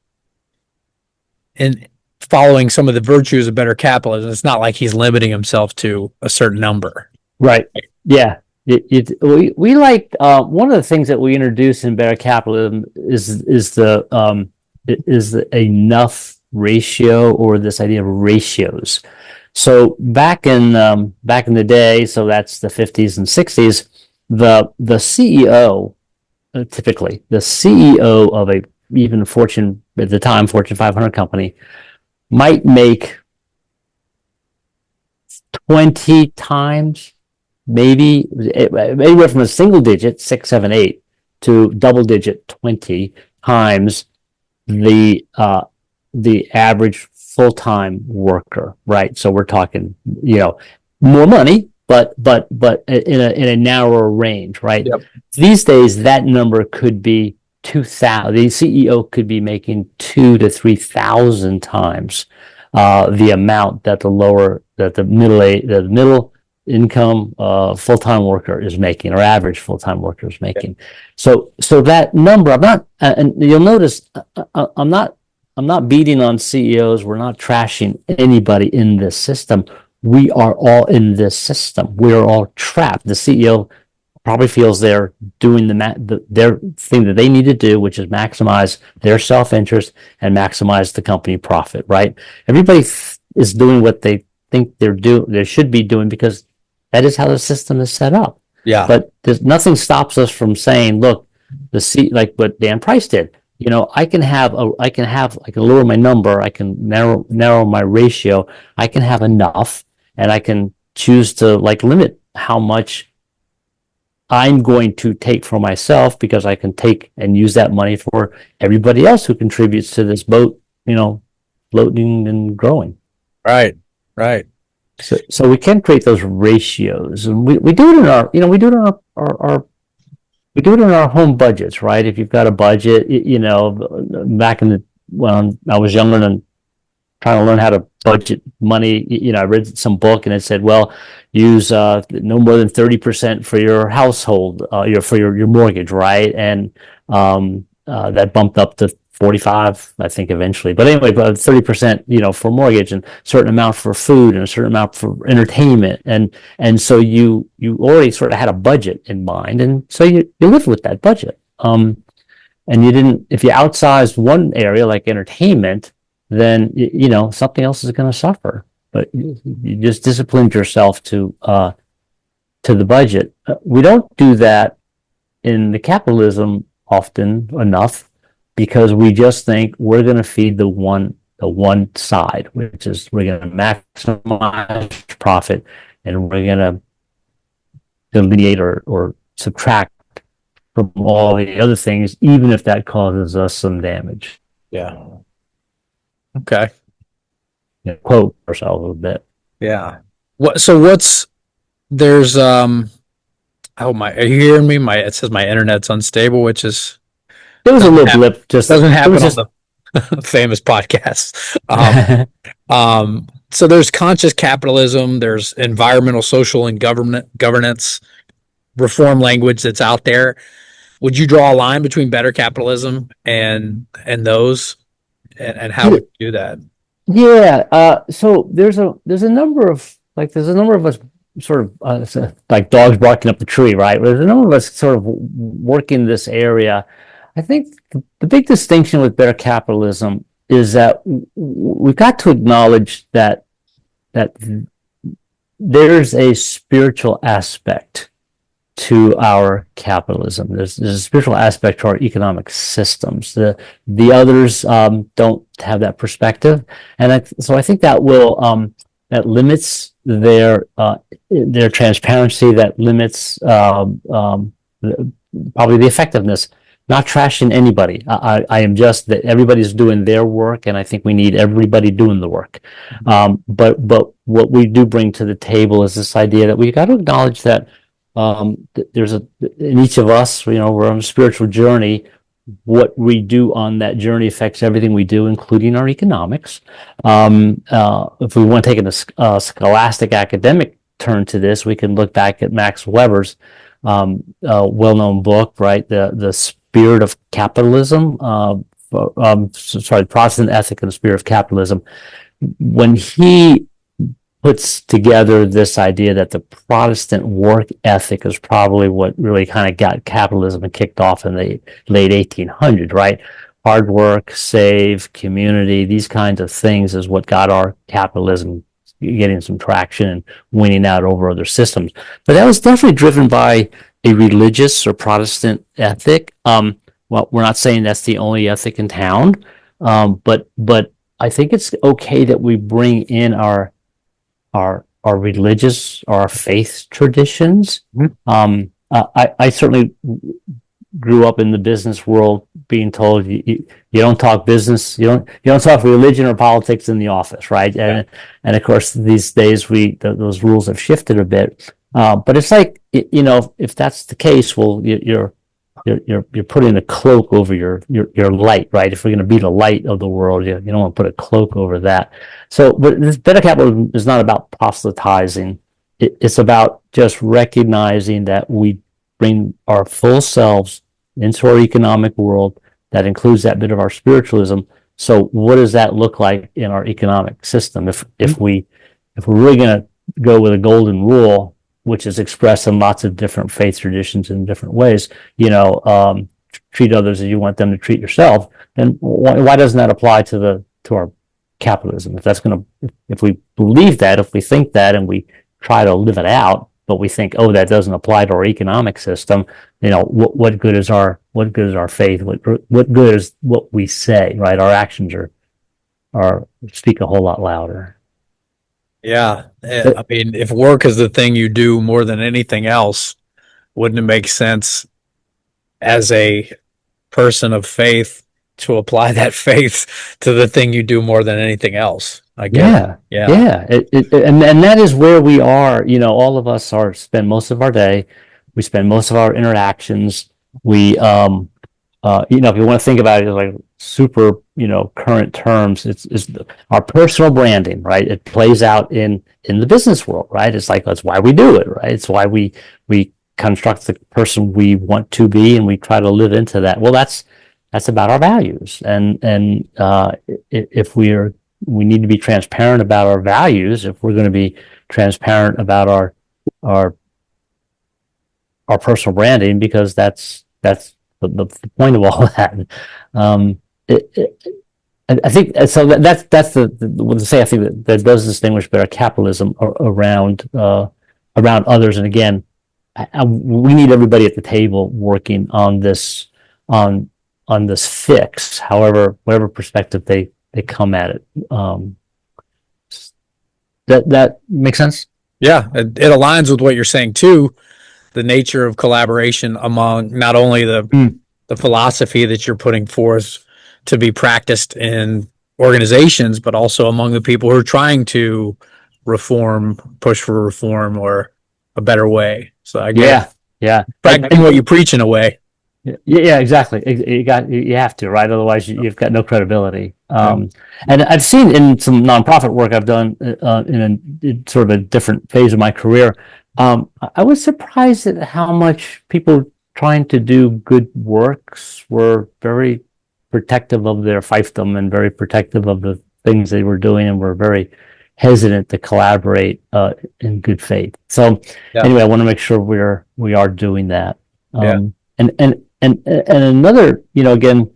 in following some of the virtues of better capitalism. It's not like he's limiting himself to a certain number. Right. Yeah. We like one of the things that we introduce in Better Capitalism is the enough ratio, or this idea of ratios. So back in the day, so that's the 50s and 60s, the CEO, typically the CEO of a even Fortune, at the time, Fortune 500 company might make 20 times, maybe anywhere from a single digit, 6, 7, 8, to double digit 20 times the average full-time worker, right? So we're talking, more money, but in a narrower range, right? Yep. These days, that number could be 2,000. The CEO could be making 2,000 to 3,000 times the amount that the middle income full-time worker is making, or average full-time worker is making. So that number, and you'll notice, I'm not beating on CEOs. We're not trashing anybody in this system. We are all in this system. We're all trapped. The CEO probably feels they're doing their thing that they need to do, which is maximize their self-interest and maximize the company profit, right? Everybody is doing what they think they should be doing, because that is how the system is set up. Yeah. But nothing stops us from saying, look, like what Dan Price did. I can lower my number. I can narrow my ratio. I can have enough, and I can choose to limit how much I'm going to take for myself, because I can take and use that money for everybody else who contributes to this boat, floating and growing. Right. Right. So we can create those ratios, and we do it in our, we do it in our we do it in our home budgets, right? If you've got a budget, back when I was younger and trying to learn how to budget money, I read some book and it said, well, use no more than 30% for your household, for your mortgage, right? And that bumped up to 45, I think, eventually. But anyway, about 30%, for mortgage, and a certain amount for food, and a certain amount for entertainment. And so you already sort of had a budget in mind. And so you lived with that budget. And you didn't, if you outsized one area like entertainment, then, something else is going to suffer. But you just disciplined yourself to the budget. We don't do that in the capitalism often enough, because we just think we're going to feed the one side, which is we're going to maximize profit, and we're going to delineate or subtract from all the other things, even if that causes us some damage. Yeah. Okay. Quote ourselves a bit. Yeah. There's Oh my, are you hearing me? It says my internet's unstable, which is There was a little happen, blip. Just doesn't it happen was on just. the famous podcast. So there's conscious capitalism, there's environmental, social, and governance reform language that's out there. Would you draw a line between better capitalism and those, and how would you do that? Yeah. So there's a number of us sort of like dogs barking up the tree, right? There's a number of us sort of working this area. I think the big distinction with better capitalism is that we've got to acknowledge that there's a spiritual aspect to our capitalism. There's a spiritual aspect to our economic systems. The others don't have that perspective, and so I think that will that limits their transparency. That limits probably the effectiveness. Not trashing anybody. I am just that everybody's doing their work, and I think we need everybody doing the work. But what we do bring to the table is this idea that we got to acknowledge that there's in each of us, we're on a spiritual journey. What we do on that journey affects everything we do, including our economics. If we want to take a scholastic academic turn to this, we can look back at Max Weber's well-known book, right? The Spirit of Capitalism. Protestant Ethic and the Spirit of Capitalism. When he puts together this idea that the Protestant work ethic is probably what really kind of got capitalism kicked off in the late 1800s, right? Hard work, save, community, these kinds of things is what got our capitalism getting some traction and winning out over other systems. But that was definitely driven by a religious or Protestant ethic. Well, we're not saying that's the only ethic in town, but I think it's okay that we bring in our religious or our faith traditions. Mm-hmm. I certainly grew up in the business world being told you don't talk business, you don't talk religion or politics in the office, right? Yeah. And of course these days those rules have shifted a bit. But it's like, if that's the case, well, you're putting a cloak over your light, right? If we're going to be the light of the world, you don't want to put a cloak over that. So, but this better capitalism is not about proselytizing. It's about just recognizing that we bring our full selves into our economic world. That includes that bit of our spiritualism. So, what does that look like in our economic system? If we're really going to go with a golden rule, which is expressed in lots of different faith traditions in different ways, treat others as you want them to treat yourself, then why doesn't that apply to our capitalism? If we believe that, if we think that, and we try to live it out, but we think, oh, that doesn't apply to our economic system, what good is our faith? What good is what we say, right? Our actions are speak a whole lot louder. Yeah. I mean, if work is the thing you do more than anything else, wouldn't it make sense as a person of faith to apply that faith to the thing you do more than anything else? I guess. Yeah. And that is where we are. All of us spend most of our day. We spend most of our interactions. We, if you want to think about it as like super, current terms, it's our personal branding, right? It plays out in the business world, right? It's like, that's why we do it, right? It's why we construct the person we want to be, and we try to live into that. Well, that's about our values, and if we need to be transparent about our values, if we're going to be transparent about our personal branding, because that's the point of all that. I think so. That's the say. I think that does distinguish better capitalism around others. And again, we need everybody at the table working on this fix. However, whatever perspective they come at it. That makes sense. Yeah, it aligns with what you're saying too. The nature of collaboration among not only the philosophy that you're putting forth to be practiced in organizations, but also among the people who are trying to push for reform or a better way. So I guess, Yeah. Practicing what you preach in a way. Yeah, exactly. You have to, right? Otherwise, you've got no credibility. And I've seen in some nonprofit work I've done in sort of a different phase of my career. I was surprised at how much people trying to do good works were very protective of their fiefdom and very protective of the things they were doing, and were very hesitant to collaborate in good faith. So anyway, I want to make sure we are doing that. And another, again,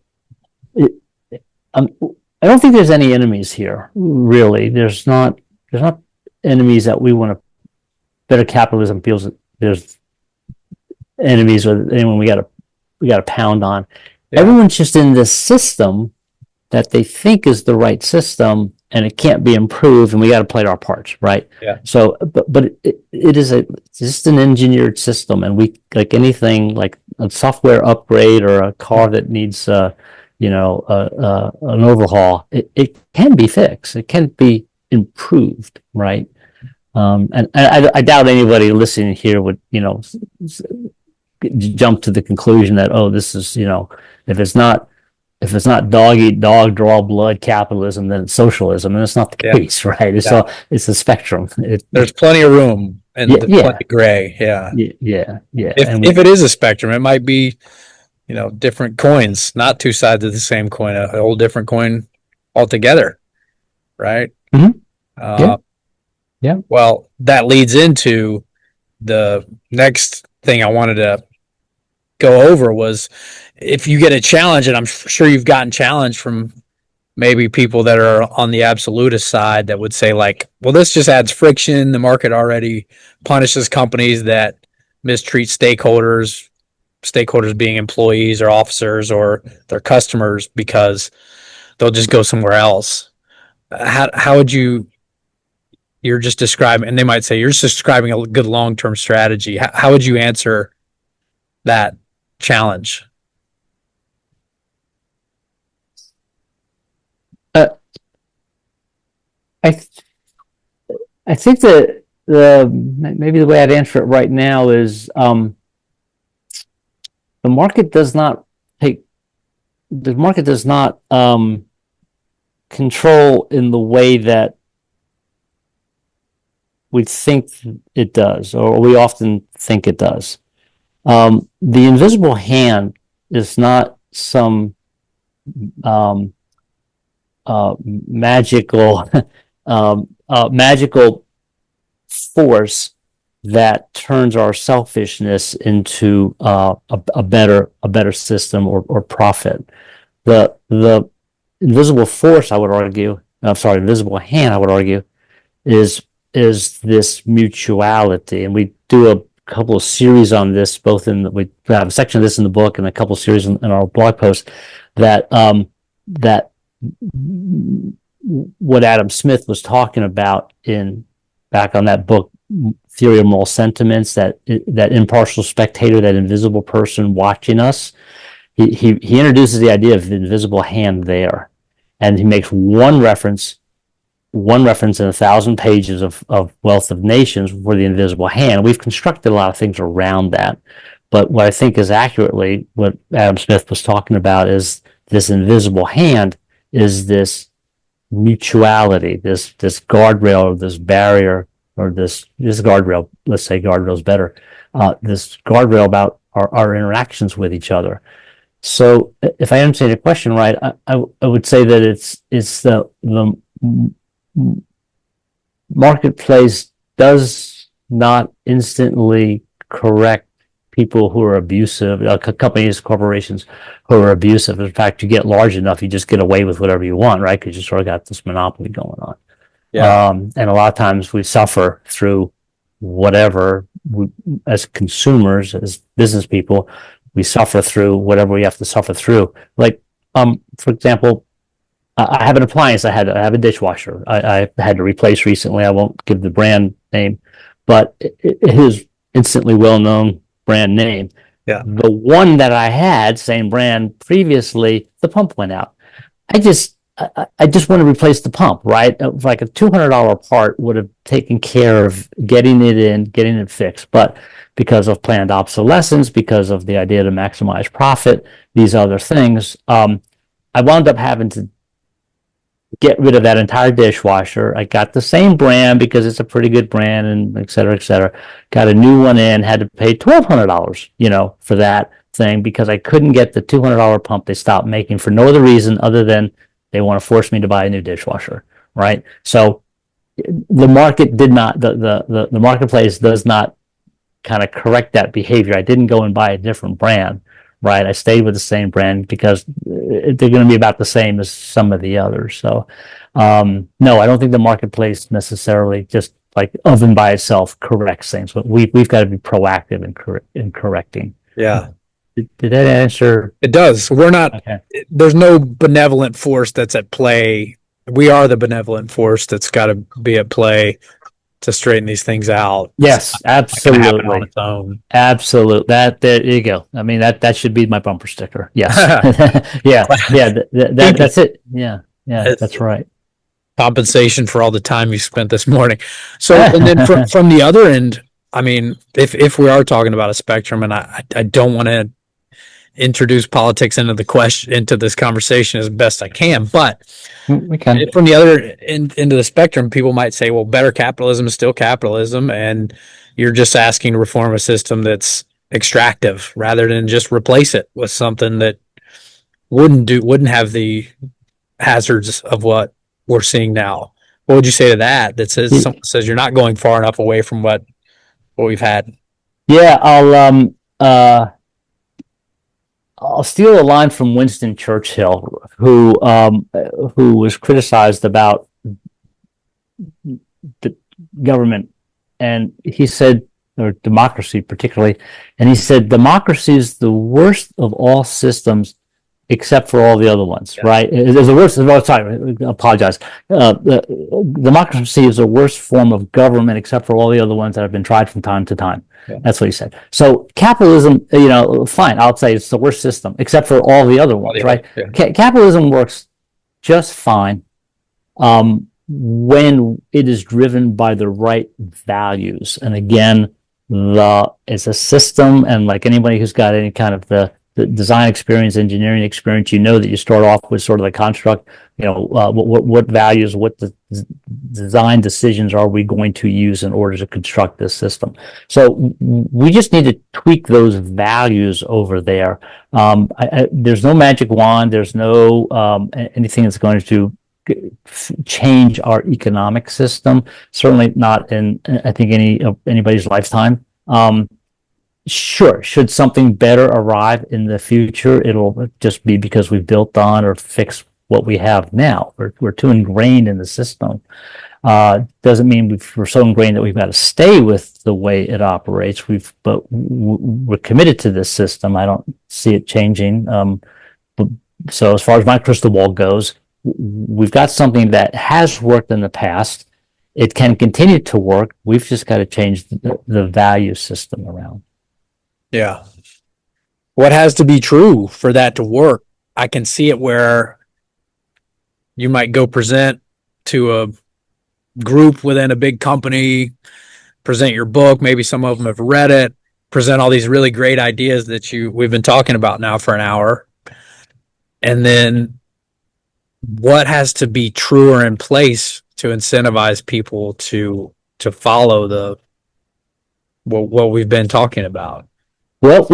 I don't think there's any enemies here. Really, there's not enemies that we want to. Better Capitalism feels that there's enemies or anyone we got to pound on. Yeah. Everyone's just in this system that they think is the right system, and it can't be improved, and we got to play our parts, right? Yeah. So, but it is just an engineered system, and we, like anything, like a software upgrade or a car that needs, an overhaul, it can be fixed. It can be improved, right? And I doubt anybody listening here would, jump to the conclusion that, oh, this is, if it's not dog eat dog, draw blood capitalism, then it's socialism, and it's not the case, right? It's a spectrum. There's plenty of room and plenty of gray. Yeah. If it is a spectrum, it might be, different coins, not two sides of the same coin, a whole different coin altogether, right? Mm-hmm. Yeah. Well, that leads into the next thing I wanted to go over was, if you get a challenge, and I'm sure you've gotten challenged from maybe people that are on the absolutist side that would say, like, well, this just adds friction. The market already punishes companies that mistreat stakeholders being employees or officers or their customers, because they'll just go somewhere else. How would you're just describing, and they might say you're just describing a good long-term strategy. How would you answer that challenge? I think that maybe the way I'd answer it right now is the market does not control in the way that we think it does, or we often think it does. The invisible hand is not some magical force that turns our selfishness into a better system or profit. The invisible force, invisible hand, I would argue, is this mutuality, and we do a couple of series on this, we have a section of this in the book and a couple of series in our blog post, that what Adam Smith was talking about back on that book, Theory of Moral Sentiments, that impartial spectator, that invisible person watching us. He introduces the idea of the invisible hand there, and he makes one reference in 1,000 pages of Wealth of Nations for the invisible hand. We've constructed a lot of things around that, but what I think is accurately what Adam Smith was talking about is this invisible hand is this mutuality, this guardrail, or this barrier, or this guardrail. Let's say guardrail's better. This guardrail about our interactions with each other. So, if I understand your question right, I would say that it's the marketplace does not instantly correct people who are abusive, companies, corporations who are abusive. In fact, you get large enough, you just get away with whatever you want, right? Because you sort of got this monopoly going on. Yeah. And a lot of times we suffer through whatever, as consumers, as business people, we suffer through whatever we have to suffer through. Like, for example, I have an appliance. I have a dishwasher. I had to replace recently. I won't give the brand name, but it is instantly well-known brand name. Yeah. The one that I had, same brand previously, the pump went out. I just want to replace the pump, right? Like a $200 part would have taken care of getting it fixed. But because of planned obsolescence, because of the idea to maximize profit, these other things. I wound up having to get rid of that entire dishwasher. I got the same brand because it's a pretty good brand, and et cetera, et cetera. Got a new one in, had to pay $1,200, for that thing because I couldn't get the $200 pump they stopped making for no other reason other than they want to force me to buy a new dishwasher, right? So the market did not, the marketplace does not kind of correct that behavior. I didn't go and buy a different brand, right? I stayed with the same brand because they're going to be about the same as some of the others. So, no, I don't think the marketplace necessarily just like of and by itself corrects things, but we've got to be proactive in correcting. Yeah. Did that answer? It does. We're not, Okay. There's no benevolent force that's at play. We are the benevolent force that's got to be at play to straighten these things out. Yes, It's not gonna happen on absolutely. its own. Absolutely. There you go. I mean, that should be my bumper sticker. Yes. Yeah. That's it. Yeah. That's right. Compensation for all the time you spent this morning. So, and then from the other end, I mean, if we are talking about a spectrum, and I don't want to introduce politics into this conversation as best I can, but We can. from the other into the spectrum, people might say, well, better capitalism is still capitalism, and you're just asking to reform a system that's extractive rather than just replace it with something that wouldn't have the hazards of what we're seeing now. What would you say to that? That says you're not going far enough away from what we've had. Yeah, I'll steal a line from Winston Churchill, who was criticized about the government, and he said, or democracy particularly, and he said, democracy is the worst of all systems except for all the other ones, right? It's the worst. Sorry, I apologize. Democracy is the worst form of government except for all the other ones that have been tried from time to time. Yeah. That's what he said. So capitalism, fine. I'll say it's the worst system except for all the other ones, right? Yeah. Capitalism works just fine when it is driven by the right values. And again, it's a system, and like anybody who's got any kind of the design experience, engineering experience, that you start off with sort of the construct, what values, what the design decisions are we going to use in order to construct this system. So we just need to tweak those values over there. There's no magic wand. There's no anything that's going to change our economic system. Certainly not in, I think, anybody's lifetime. Sure, should something better arrive in the future, it'll just be because we've built on or fixed what we have now. We're too ingrained in the system. Doesn't mean we're so ingrained that we've got to stay with the way it operates. But we're committed to this system. I don't see it changing. So as far as my crystal ball goes, we've got something that has worked in the past. It can continue to work. We've just got to change the value system around. Yeah. What has to be true for that to work? I can see it where you might go present to a group within a big company, present your book. Maybe some of them have read it, present all these really great ideas that we've been talking about now for an hour. And then what has to be true or in place to incentivize people to follow what we've been talking about? Well,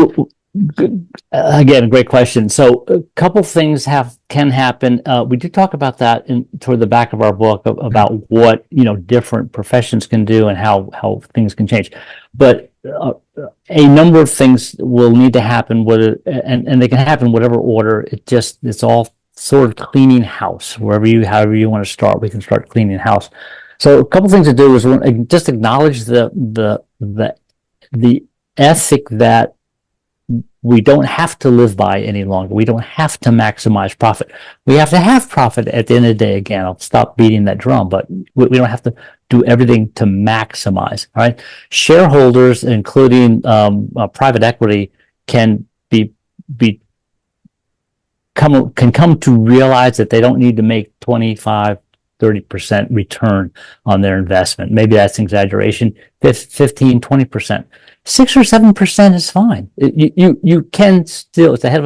again, great question. So a couple things can happen. We did talk about that toward the back of our book about what different professions can do and how things can change. But a number of things will need to happen, and they can happen in whatever order. It's all sort of cleaning house. However you want to start, we can start cleaning house. So a couple things to do is just acknowledge the ethic that we don't have to live by any longer. We don't have to maximize profit. We have to have profit at the end of the day. Again, I'll stop beating that drum, but we don't have to do everything to maximize. All right. Shareholders, including private equity, can come to realize that they don't need to make 25, 30% return on their investment. Maybe that's an exaggeration, 15, 20%. 6 or 7% is fine. You can still, it's ahead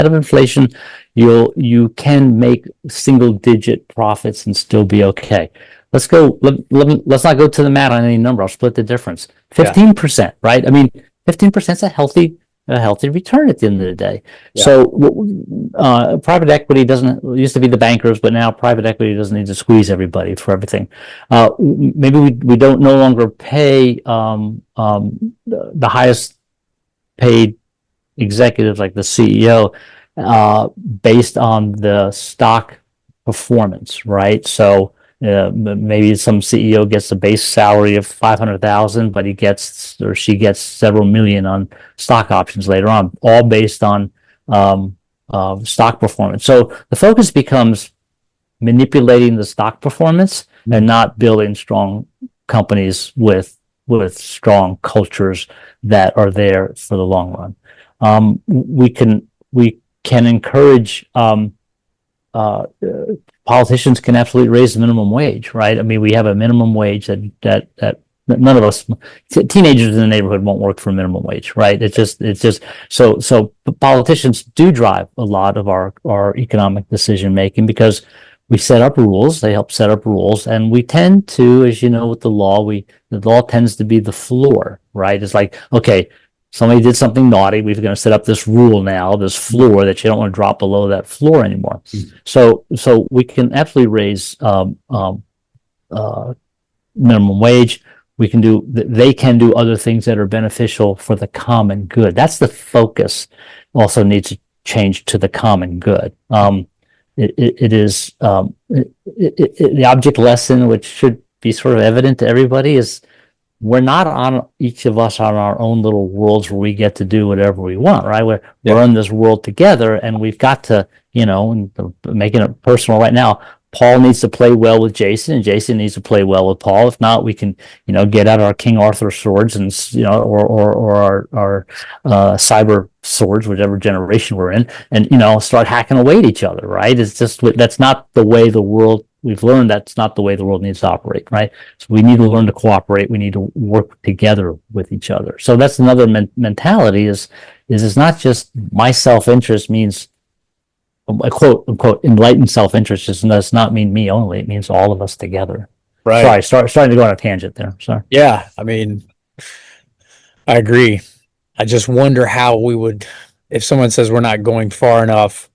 of inflation. You can make single digit profits and still be okay. Let's not go to the mat on any number. I'll split the difference. 15%, right? I mean, 15% is a healthy return at the end of the day. Yeah. So private equity used to be the bankers, but now private equity doesn't need to squeeze everybody for everything. Maybe we don't no longer pay the highest paid executives like the CEO based on the stock performance, right? So maybe some CEO gets a base salary of 500,000, but he gets or she gets several million on stock options later on, all based on stock performance. So the focus becomes manipulating the stock performance and not building strong companies with strong cultures that are there for the long run. We can encourage politicians can absolutely raise the minimum wage, right? I mean, we have a minimum wage that none of us, teenagers in the neighborhood won't work for a minimum wage, right? It's just so politicians do drive a lot of our economic decision making because we set up rules, they help set up rules, and we tend to, as you know, with the law tends to be the floor, right? It's like, okay, somebody did something naughty. We're going to set up this rule now, this floor that you don't want to drop below that floor anymore. So we can absolutely raise minimum wage. They can do other things that are beneficial for the common good. That's the focus. Also needs to change to the common good. It is the object lesson, which should be sort of evident to everybody, is we're not on each of us on our own little worlds where we get to do whatever we want, right? We're in this world together, and we've got to, making it personal right now. Paul needs to play well with Jason, and Jason needs to play well with Paul. If not, we can, get out our King Arthur swords and, or our cyber swords, whichever generation we're in, and, start hacking away at each other, right? It's just, that's not the way the world, we've learned that's not the way the world needs to operate, right? So we need to learn to cooperate. We need to work together with each other. So that's another mentality is it's not just my self-interest means, a quote unquote enlightened self-interest does not mean me only. It means all of us together. Right. Sorry, starting to go on a tangent there. Sorry. Yeah, I mean, I agree. I just wonder how we would, if someone says we're not going far enough,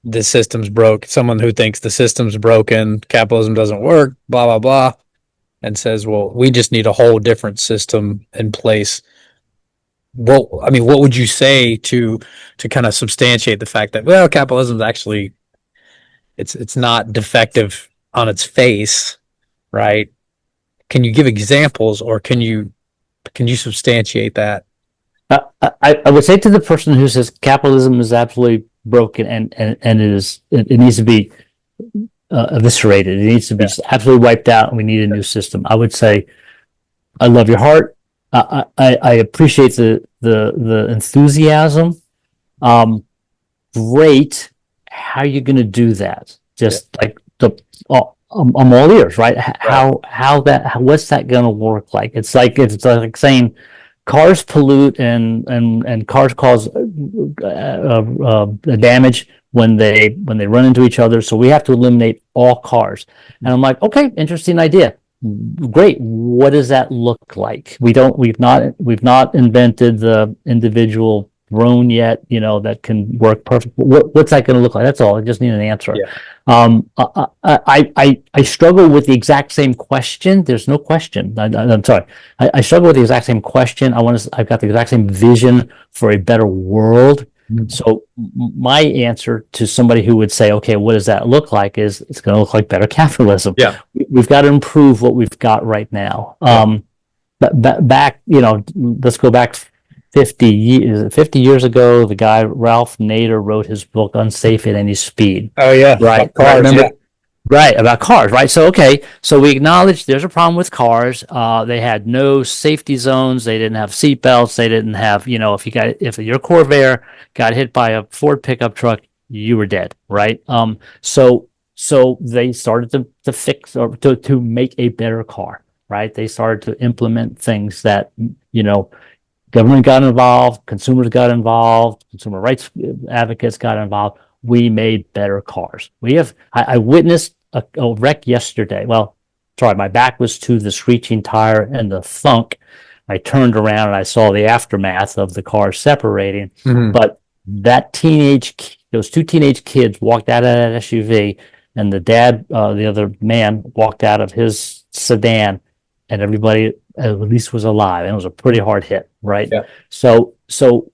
the system's broke. Someone who thinks the system's broken, capitalism doesn't work, blah, blah, blah, and says, well, we just need a whole different system in place. Well, I mean, what would you say to kind of substantiate the fact that, well, capitalism is actually, it's not defective on its face, right? Can you give examples, or can you substantiate that? I would say to the person who says capitalism is absolutely broken and it needs to be eviscerated. It needs to be absolutely wiped out, and we need a new system. I would say, I love your heart. I appreciate the enthusiasm. Great. How are you going to do that? Just like I'm all ears, right? What's that going to work like? It's like saying cars pollute and cars cause damage when they run into each other. So we have to eliminate all cars. And I'm like, okay, interesting idea. Great. What does that look like? We've not invented the individual drone yet, that can work perfect. What's that going to look like? That's all. I just need an answer. Yeah. I struggle with the exact same question. There's no question. I'm sorry. I struggle with the exact same question. I've got the exact same vision for a better world. So my answer to somebody who would say, okay, what does that look like, is it's going to look like better capitalism. Yeah. We've got to improve what we've got right now. But back, let's go back 50 years ago, the guy, Ralph Nader, wrote his book, Unsafe at Any Speed. Oh, yeah. Right. I remember. Yeah. Right, about cars, right? So, okay, so we acknowledge there's a problem with cars. They had no safety zones. They didn't have seat belts. They didn't have, if your Corvair got hit by a Ford pickup truck, you were dead, right? So So they started to fix or to make a better car, right? They started to implement things that, government got involved, consumers got involved, consumer rights advocates got involved. We made better cars. I witnessed a wreck yesterday. Well, sorry, my back was to the screeching tire and the thunk. I turned around and I saw the aftermath of the car separating. Mhm. But those two teenage kids walked out of that SUV, and the dad, the other man, walked out of his sedan, and everybody at least was alive. And it was a pretty hard hit, right? Yeah. So to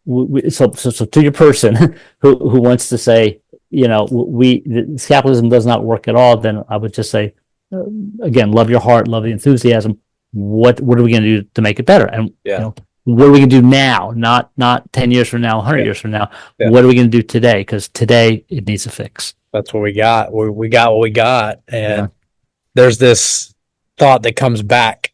your person who wants to say, capitalism does not work at all, then I would just say, again, love your heart, love the enthusiasm. What are we going to do to make it better? And what are we going to do now? Not 10 years from now, 100 years from now. Yeah. What are we going to do today? Because today it needs a fix. That's what we got. We got what we got. And there's this thought that comes back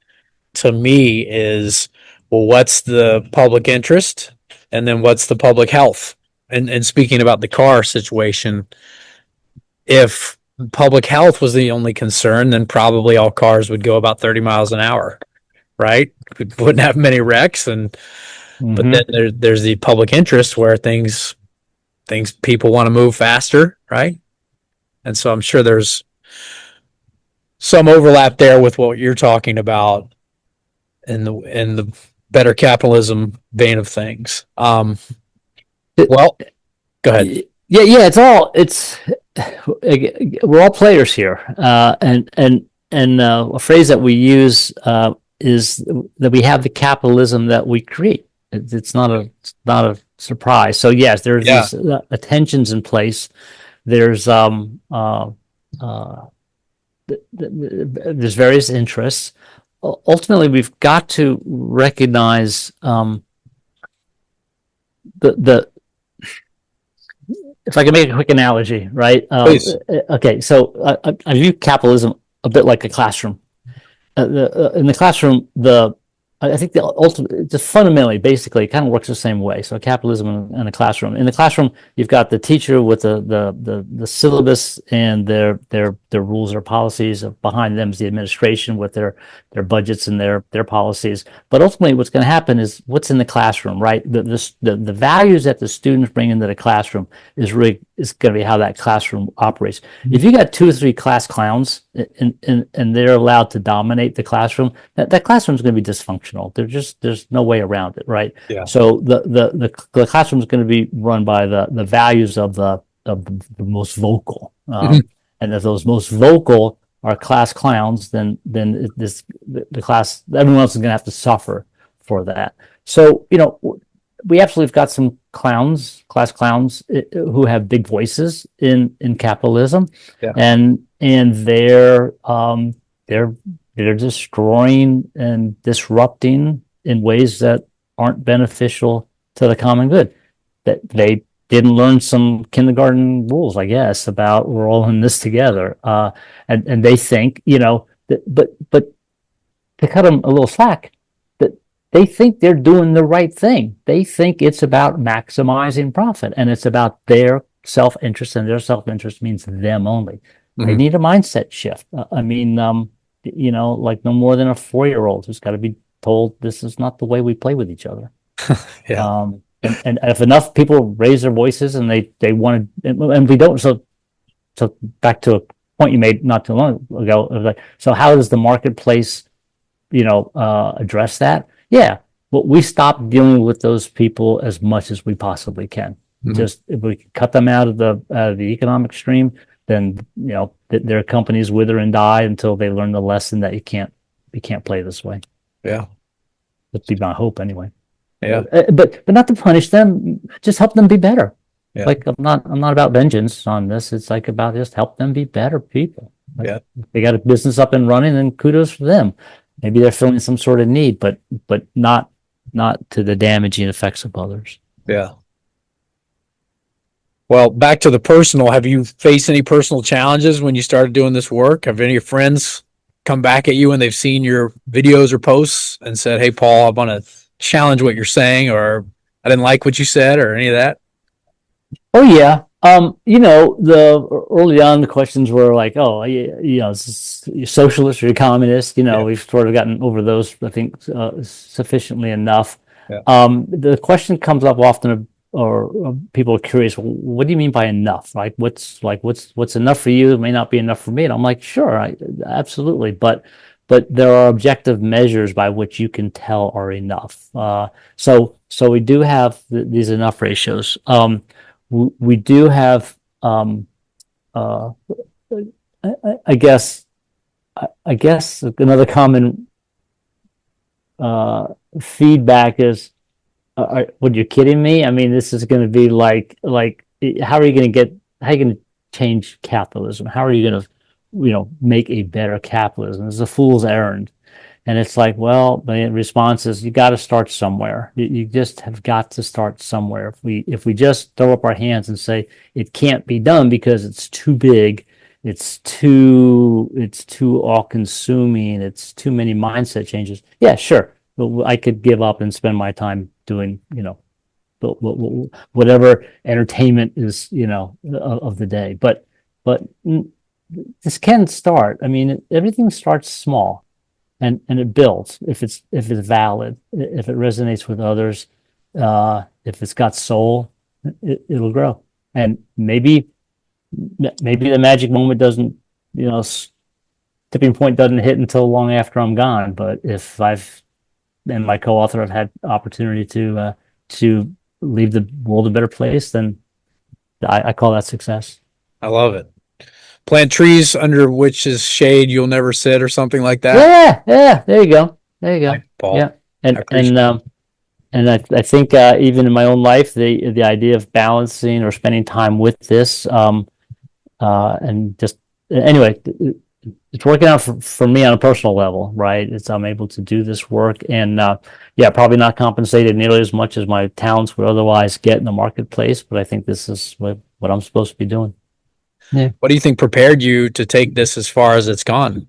to me is, well, what's the public interest? And then what's the public health? And speaking about the car situation, if public health was the only concern, then probably all cars would go about 30 miles an hour, right? We wouldn't have many wrecks. But then there's the public interest where things people want to move faster, right? And so I'm sure there's some overlap there with what you're talking about in the better capitalism vein of things. Well, go ahead. Yeah. We're all players here, and a phrase that we use is that we have the capitalism that we create. It's not a surprise. So yes, there's these tensions in place. There's there's various interests. Ultimately, we've got to recognize the if I can make a quick analogy, right? Please. Okay, so I view capitalism a bit like a classroom. In the classroom, I think the ultimate, just fundamentally, basically, it kind of works the same way. So capitalism in the classroom. In the classroom, you've got the teacher with the syllabus and their rules or policies. Behind them is the administration with their budgets and their policies. But ultimately, what's going to happen is what's in the classroom, right? The values that the students bring into the classroom is going to be how that classroom operates. If you got 2 or 3 class clowns and they're allowed to dominate the classroom, that classroom is going to be dysfunctional. There's no way around it, right? Yeah. So the classroom is going to be run by the values of the most vocal, and if those most vocal are class clowns, then the class, everyone else is going to have to suffer for that. So we absolutely have got some class clowns who have big voices in capitalism, and they're destroying and disrupting in ways that aren't beneficial to the common good. That they didn't learn some kindergarten rules, I guess, about we're all in this together. And they think, but to cut them a little slack, that they think they're doing the right thing. They think it's about maximizing profit, and it's about their self-interest, and their self-interest means them only. They need a mindset shift. Like no more than a 4-year-old who's got to be told this is not the way we play with each other. And if enough people raise their voices and they want to, and we don't, so back to a point you made not too long ago, it was like, so how does the marketplace, address that? Yeah, well, we stop dealing with those people as much as we possibly can. Just if we cut them out of the economic stream, then their companies wither and die until they learn the lesson that you can't play this way. Yeah, that'd be my hope anyway. Yeah, but not to punish them, just help them be better. Yeah. Like I'm not about vengeance on this. It's like about just help them be better people. If they got a business up and running, then kudos for them. Maybe they're feeling some sort of need, but not to the damaging effects of others. Yeah. Well, back to the personal, have you faced any personal challenges when you started doing this work? Have any of your friends come back at you and they've seen your videos or posts and said, hey, Paul, I want to challenge what you're saying, or I didn't like what you said, or any of that? Oh, yeah. The early on the questions were like, oh, you're socialist or you're communist. Yeah. We've sort of gotten over those, I think, sufficiently enough. Yeah. The question comes up often, or people are curious, what do you mean by enough? What's enough for you may not be enough for me. And I'm like, sure, absolutely, but there are objective measures by which you can tell are enough. So we do have these enough ratios. We do have, uh, I guess, another common feedback is, what, you're kidding me? I mean, this is going to be like, how are you going to change capitalism? How are you going to, make a better capitalism? It's a fool's errand. And it's like, well, the response is, you got to start somewhere. You just have got to start somewhere. If we just throw up our hands and say it can't be done because it's too big, it's too all-consuming, it's too many mindset changes. Yeah, sure. I could give up and spend my time doing, whatever entertainment is, of the day. But this can start. I mean, everything starts small. And it builds if it's valid, if it resonates with others, if it's got soul, it'll grow. And maybe the magic moment doesn't, tipping point doesn't hit until long after I'm gone. But if I've and my co-author have had opportunity to leave the world a better place, then I call that success. I love it. Plant trees under which is shade you'll never sit, or something like that. Yeah. There you go. Paul. Yeah, I I think even in my own life, the idea of balancing or spending time with this, and just anyway, it's working out for me on a personal level, right? I'm able to do this work, and probably not compensated nearly as much as my talents would otherwise get in the marketplace, but I think this is what I'm supposed to be doing. Yeah. What do you think prepared you to take this as far as it's gone?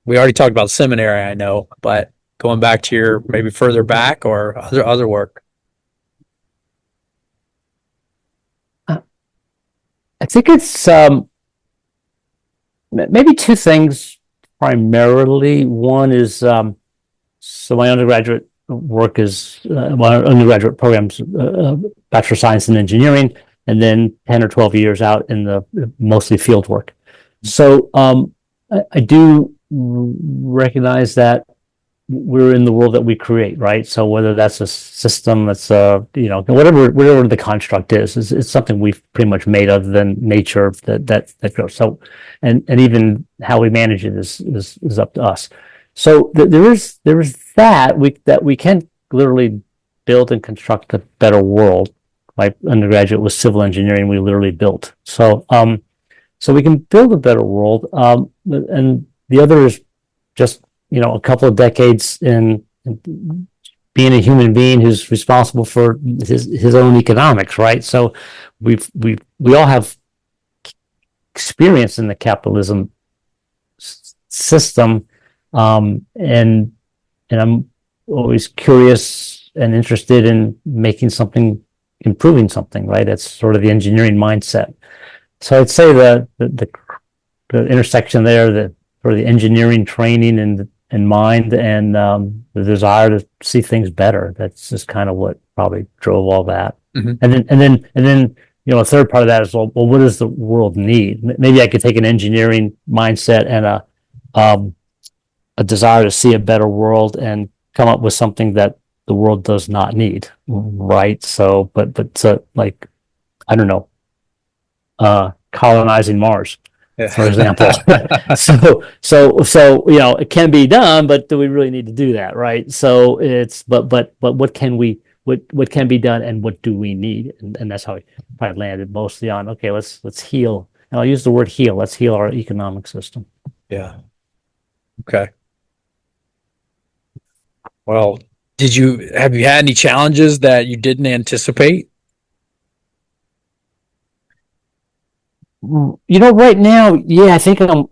We already talked about seminary, I know, but going back to your maybe further back or other work. I think it's maybe two things primarily. One is, so my undergraduate work is my undergraduate program's Bachelor of Science in Engineering, and then 10 or 12 years out in the mostly field work. So I do recognize that we're in the world that we create, right? So whether that's a system, that's whatever the construct is, it's something we've pretty much made other than nature that grows. So and even how we manage it is up to us. So there is that we can literally build and construct a better world. My undergraduate was civil engineering. We literally built. So we can build a better world. And the other is just, a couple of decades in being a human being who's responsible for his own economics, right? So we all have experience in the capitalism system, and I'm always curious and interested in improving something, right? That's sort of the engineering mindset. So I'd say the intersection there, the engineering training and mind, and the desire to see things better. That's just kind of what probably drove all that. Mm-hmm. And then a third part of that is, well, what does the world need? Maybe I could take an engineering mindset and a desire to see a better world and come up with something that the world does not need, right? So, but like, I don't know, colonizing Mars, for example. so it can be done, but do we really need to do that, right? So but what can be done, and what do we need? And that's how I probably landed mostly on, okay, let's heal, and I'll use the word heal. Let's heal our economic system. Yeah. Okay. Well, have you had any challenges that you didn't anticipate? Right now, yeah, I think turning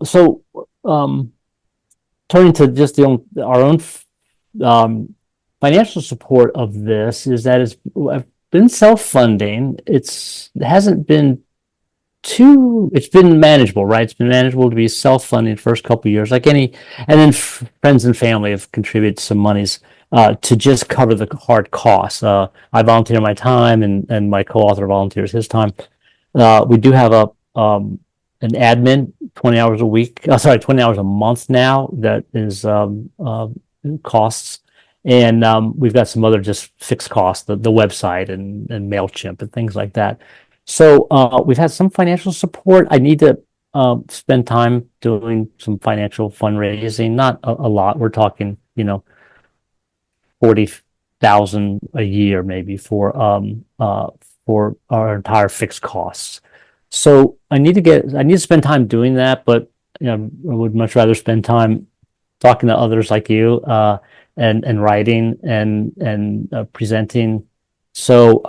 to just our own financial support of this, is that been self-funding. It hasn't been it's been manageable, right? It's been manageable to be self-funding the first couple of years, like any, and then friends and family have contributed some monies to just cover the hard costs. I volunteer my time, and my co-author volunteers his time. We do have an admin 20 hours a week. 20 hours a month now. That is costs, and we've got some other just fixed costs, the website and MailChimp and things like that. So we've had some financial support. I need to spend time doing some financial fundraising. Not a lot. We're talking, 40,000 a year maybe for our entire fixed costs. So I need to spend time doing that, but I would much rather spend time talking to others like you and writing and presenting. So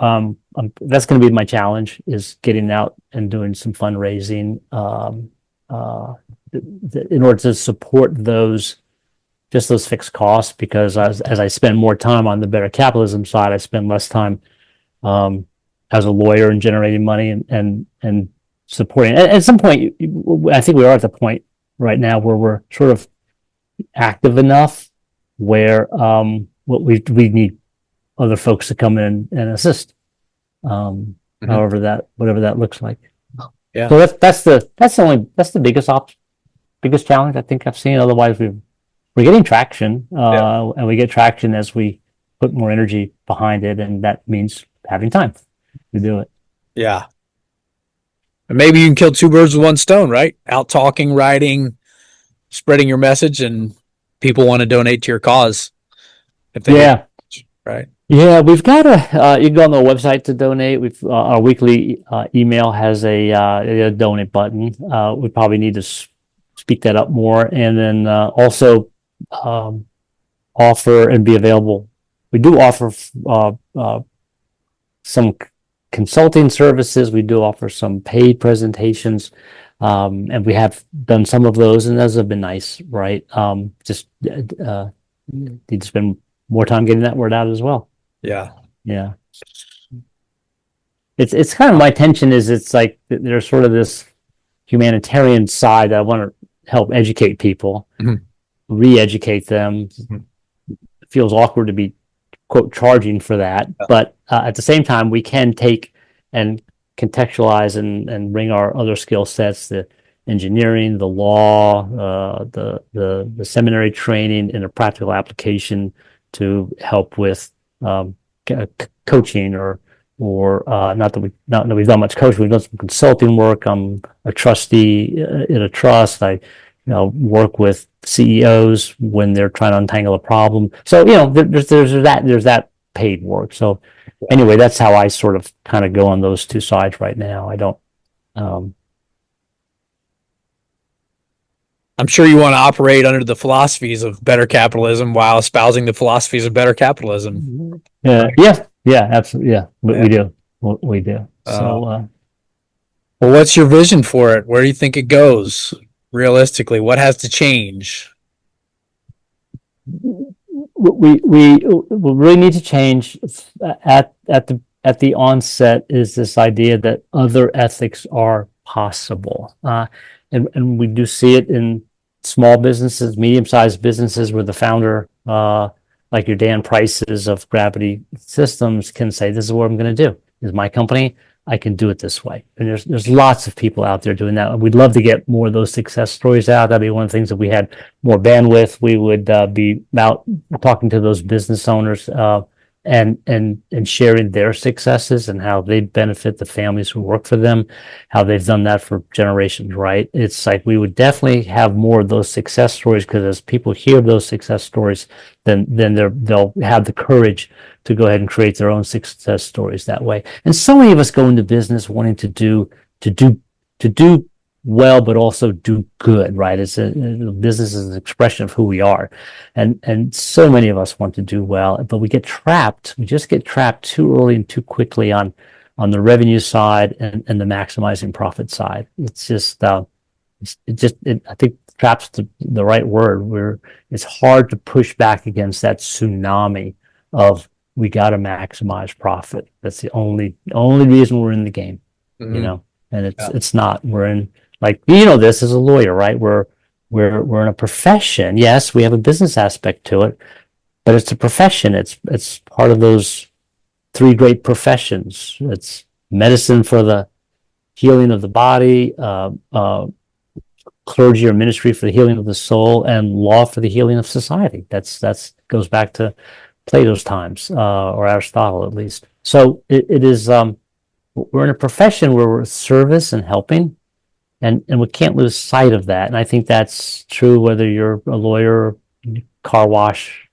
that's going to be my challenge, is getting out and doing some fundraising in order to support those fixed costs, because as I spend more time on the Better Capitalism side, I spend less time as a lawyer and generating money and supporting. At some point, I think we are at the point right now where we're sort of active enough where what we need other folks to come in and assist, whatever that looks like. Yeah. So that's the biggest challenge I think I've seen. Otherwise, we're getting traction, and we get traction as we put more energy behind it, and that means having time to do it. Yeah. And maybe you can kill two birds with one stone, right? Out talking, writing, spreading your message, and people want to donate to your cause. Right. Yeah, we've got you can go on the website to donate. Our weekly email has a donate button. We probably need to speak that up more, and then also offer and be available. We do offer some consulting services. We do offer some paid presentations, and we have done some of those, and those have been nice, right? Just need to spend more time getting that word out as well. Yeah. It's kind of my tension is it's like there's sort of this humanitarian side that I want to help educate people, re-educate them. It feels awkward to be, quote, charging for that, but at the same time, we can take and contextualize and bring our other skill sets, the engineering, the law, the seminary training in a practical application to help with coaching or not that we've done much coaching. We've done some consulting work. I'm a trustee in a trust. I work with CEOs when they're trying to untangle a problem. So there's that paid work. So anyway, that's how I sort of kind of go on those two sides right now. I don't. I'm sure you want to operate under the philosophies of better capitalism while espousing the philosophies of better capitalism. Yeah, absolutely. Yeah, we do. We do. So, well, what's your vision for it? Where do you think it goes? Realistically, what has to change? We really need to change at the onset is this idea that other ethics are possible, and we do see it in small businesses, medium-sized businesses, where the founder, like your Dan Prices of Gravity Systems, can say, "This is what I'm going to do. This is my company. I can do it this way." And there's lots of people out there doing that. And we'd love to get more of those success stories out. That'd be one of the things. If we had more bandwidth, we would be out talking to those business owners and sharing their successes and how they benefit the families who work for them, how they've done that for generations, right? It's like we would definitely have more of those success stories, because as people hear those success stories, then they'll have the courage to go ahead and create their own success stories that way. And so many of us go into business wanting to do well, but also do good, right? It's business is an expression of who we are. And so many of us want to do well, but we just get trapped too early and too quickly on the revenue side and the maximizing profit side. It's just, I think trap's the right word, where it's hard to push back against that tsunami of we got to maximize profit. That's the only reason we're in the game, you know. And it's not. We're in, like, you know, this as a lawyer, right? We're in a profession. Yes, we have a business aspect to it, but it's a profession. It's part of those three great professions. It's medicine for the healing of the body, clergy or ministry for the healing of the soul, and law for the healing of society. That's goes back to Plato's times, or Aristotle at least. So it is. We're in a profession where we're service and helping, and we can't lose sight of that. And I think that's true whether you're a lawyer, car wash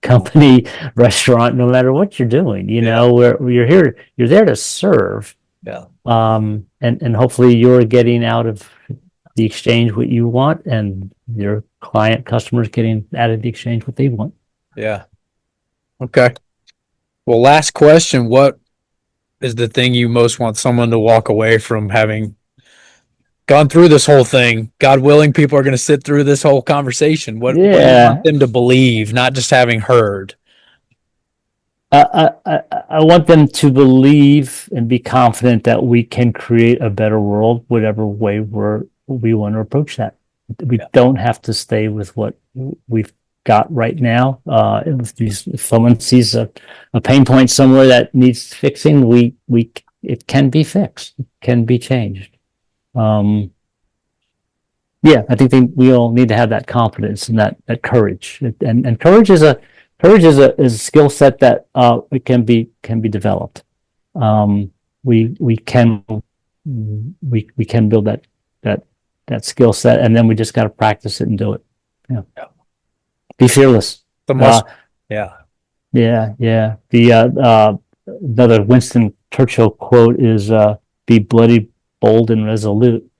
company, restaurant, no matter what you're doing. You know, where you're there to serve. Yeah. And hopefully you're getting out of the exchange what you want, and your customers getting out of the exchange what they want. Yeah. Okay. Well, last question. What is the thing you most want someone to walk away from having gone through this whole thing? God willing, people are going to sit through this whole conversation. What do you want them to believe, not just having heard? I want them to believe and be confident that we can create a better world, whatever way we want to approach that. We don't have to stay with what we've got right now. If someone sees a pain point somewhere that needs fixing, it can be fixed. It can be changed. I think we all need to have that confidence and that courage. And courage is a skill set that it can be developed. We can build that skill set, and then we just got to practice it and do it. Yeah. Be fearless. Yeah. Another Winston Churchill quote is, "Be bloody, bold, and resolute."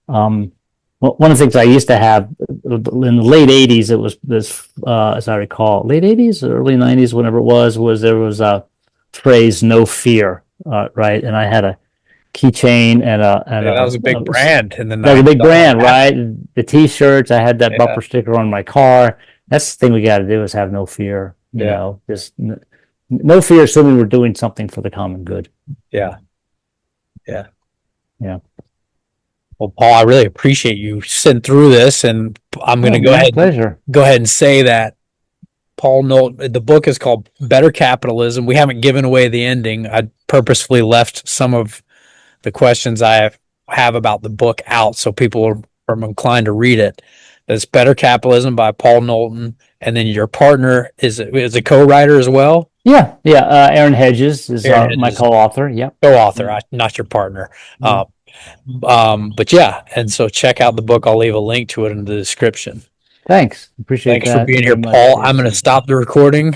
One of the things I used to have in the late 80s, it was this, as I recall, late 80s or early 90s, whenever it was there was a phrase, "no fear," right? And I had a keychain and that was a big brand in the 90s. That was a big brand, right? The T-shirts, I had that bumper sticker on my car. That's the thing we got to do, is have no fear. You know, just no fear, assuming we're doing something for the common good. Yeah. Well, Paul, I really appreciate you sitting through this, and I'm going to go ahead and say that Paul Knowlton, the book is called Better Capitalism. We haven't given away the ending. I purposefully left some of the questions I have about the book out, so people are inclined to read it. It's Better Capitalism by Paul Knowlton, and then your partner is a co-writer as well. Yeah. Aaron Hedges is my co-author. Yeah, co-author, not your partner. But yeah, and so check out the book. I'll leave a link to it in the description. Thanks. Appreciate that. Thanks for being here, Paul. I'm going to stop the recording.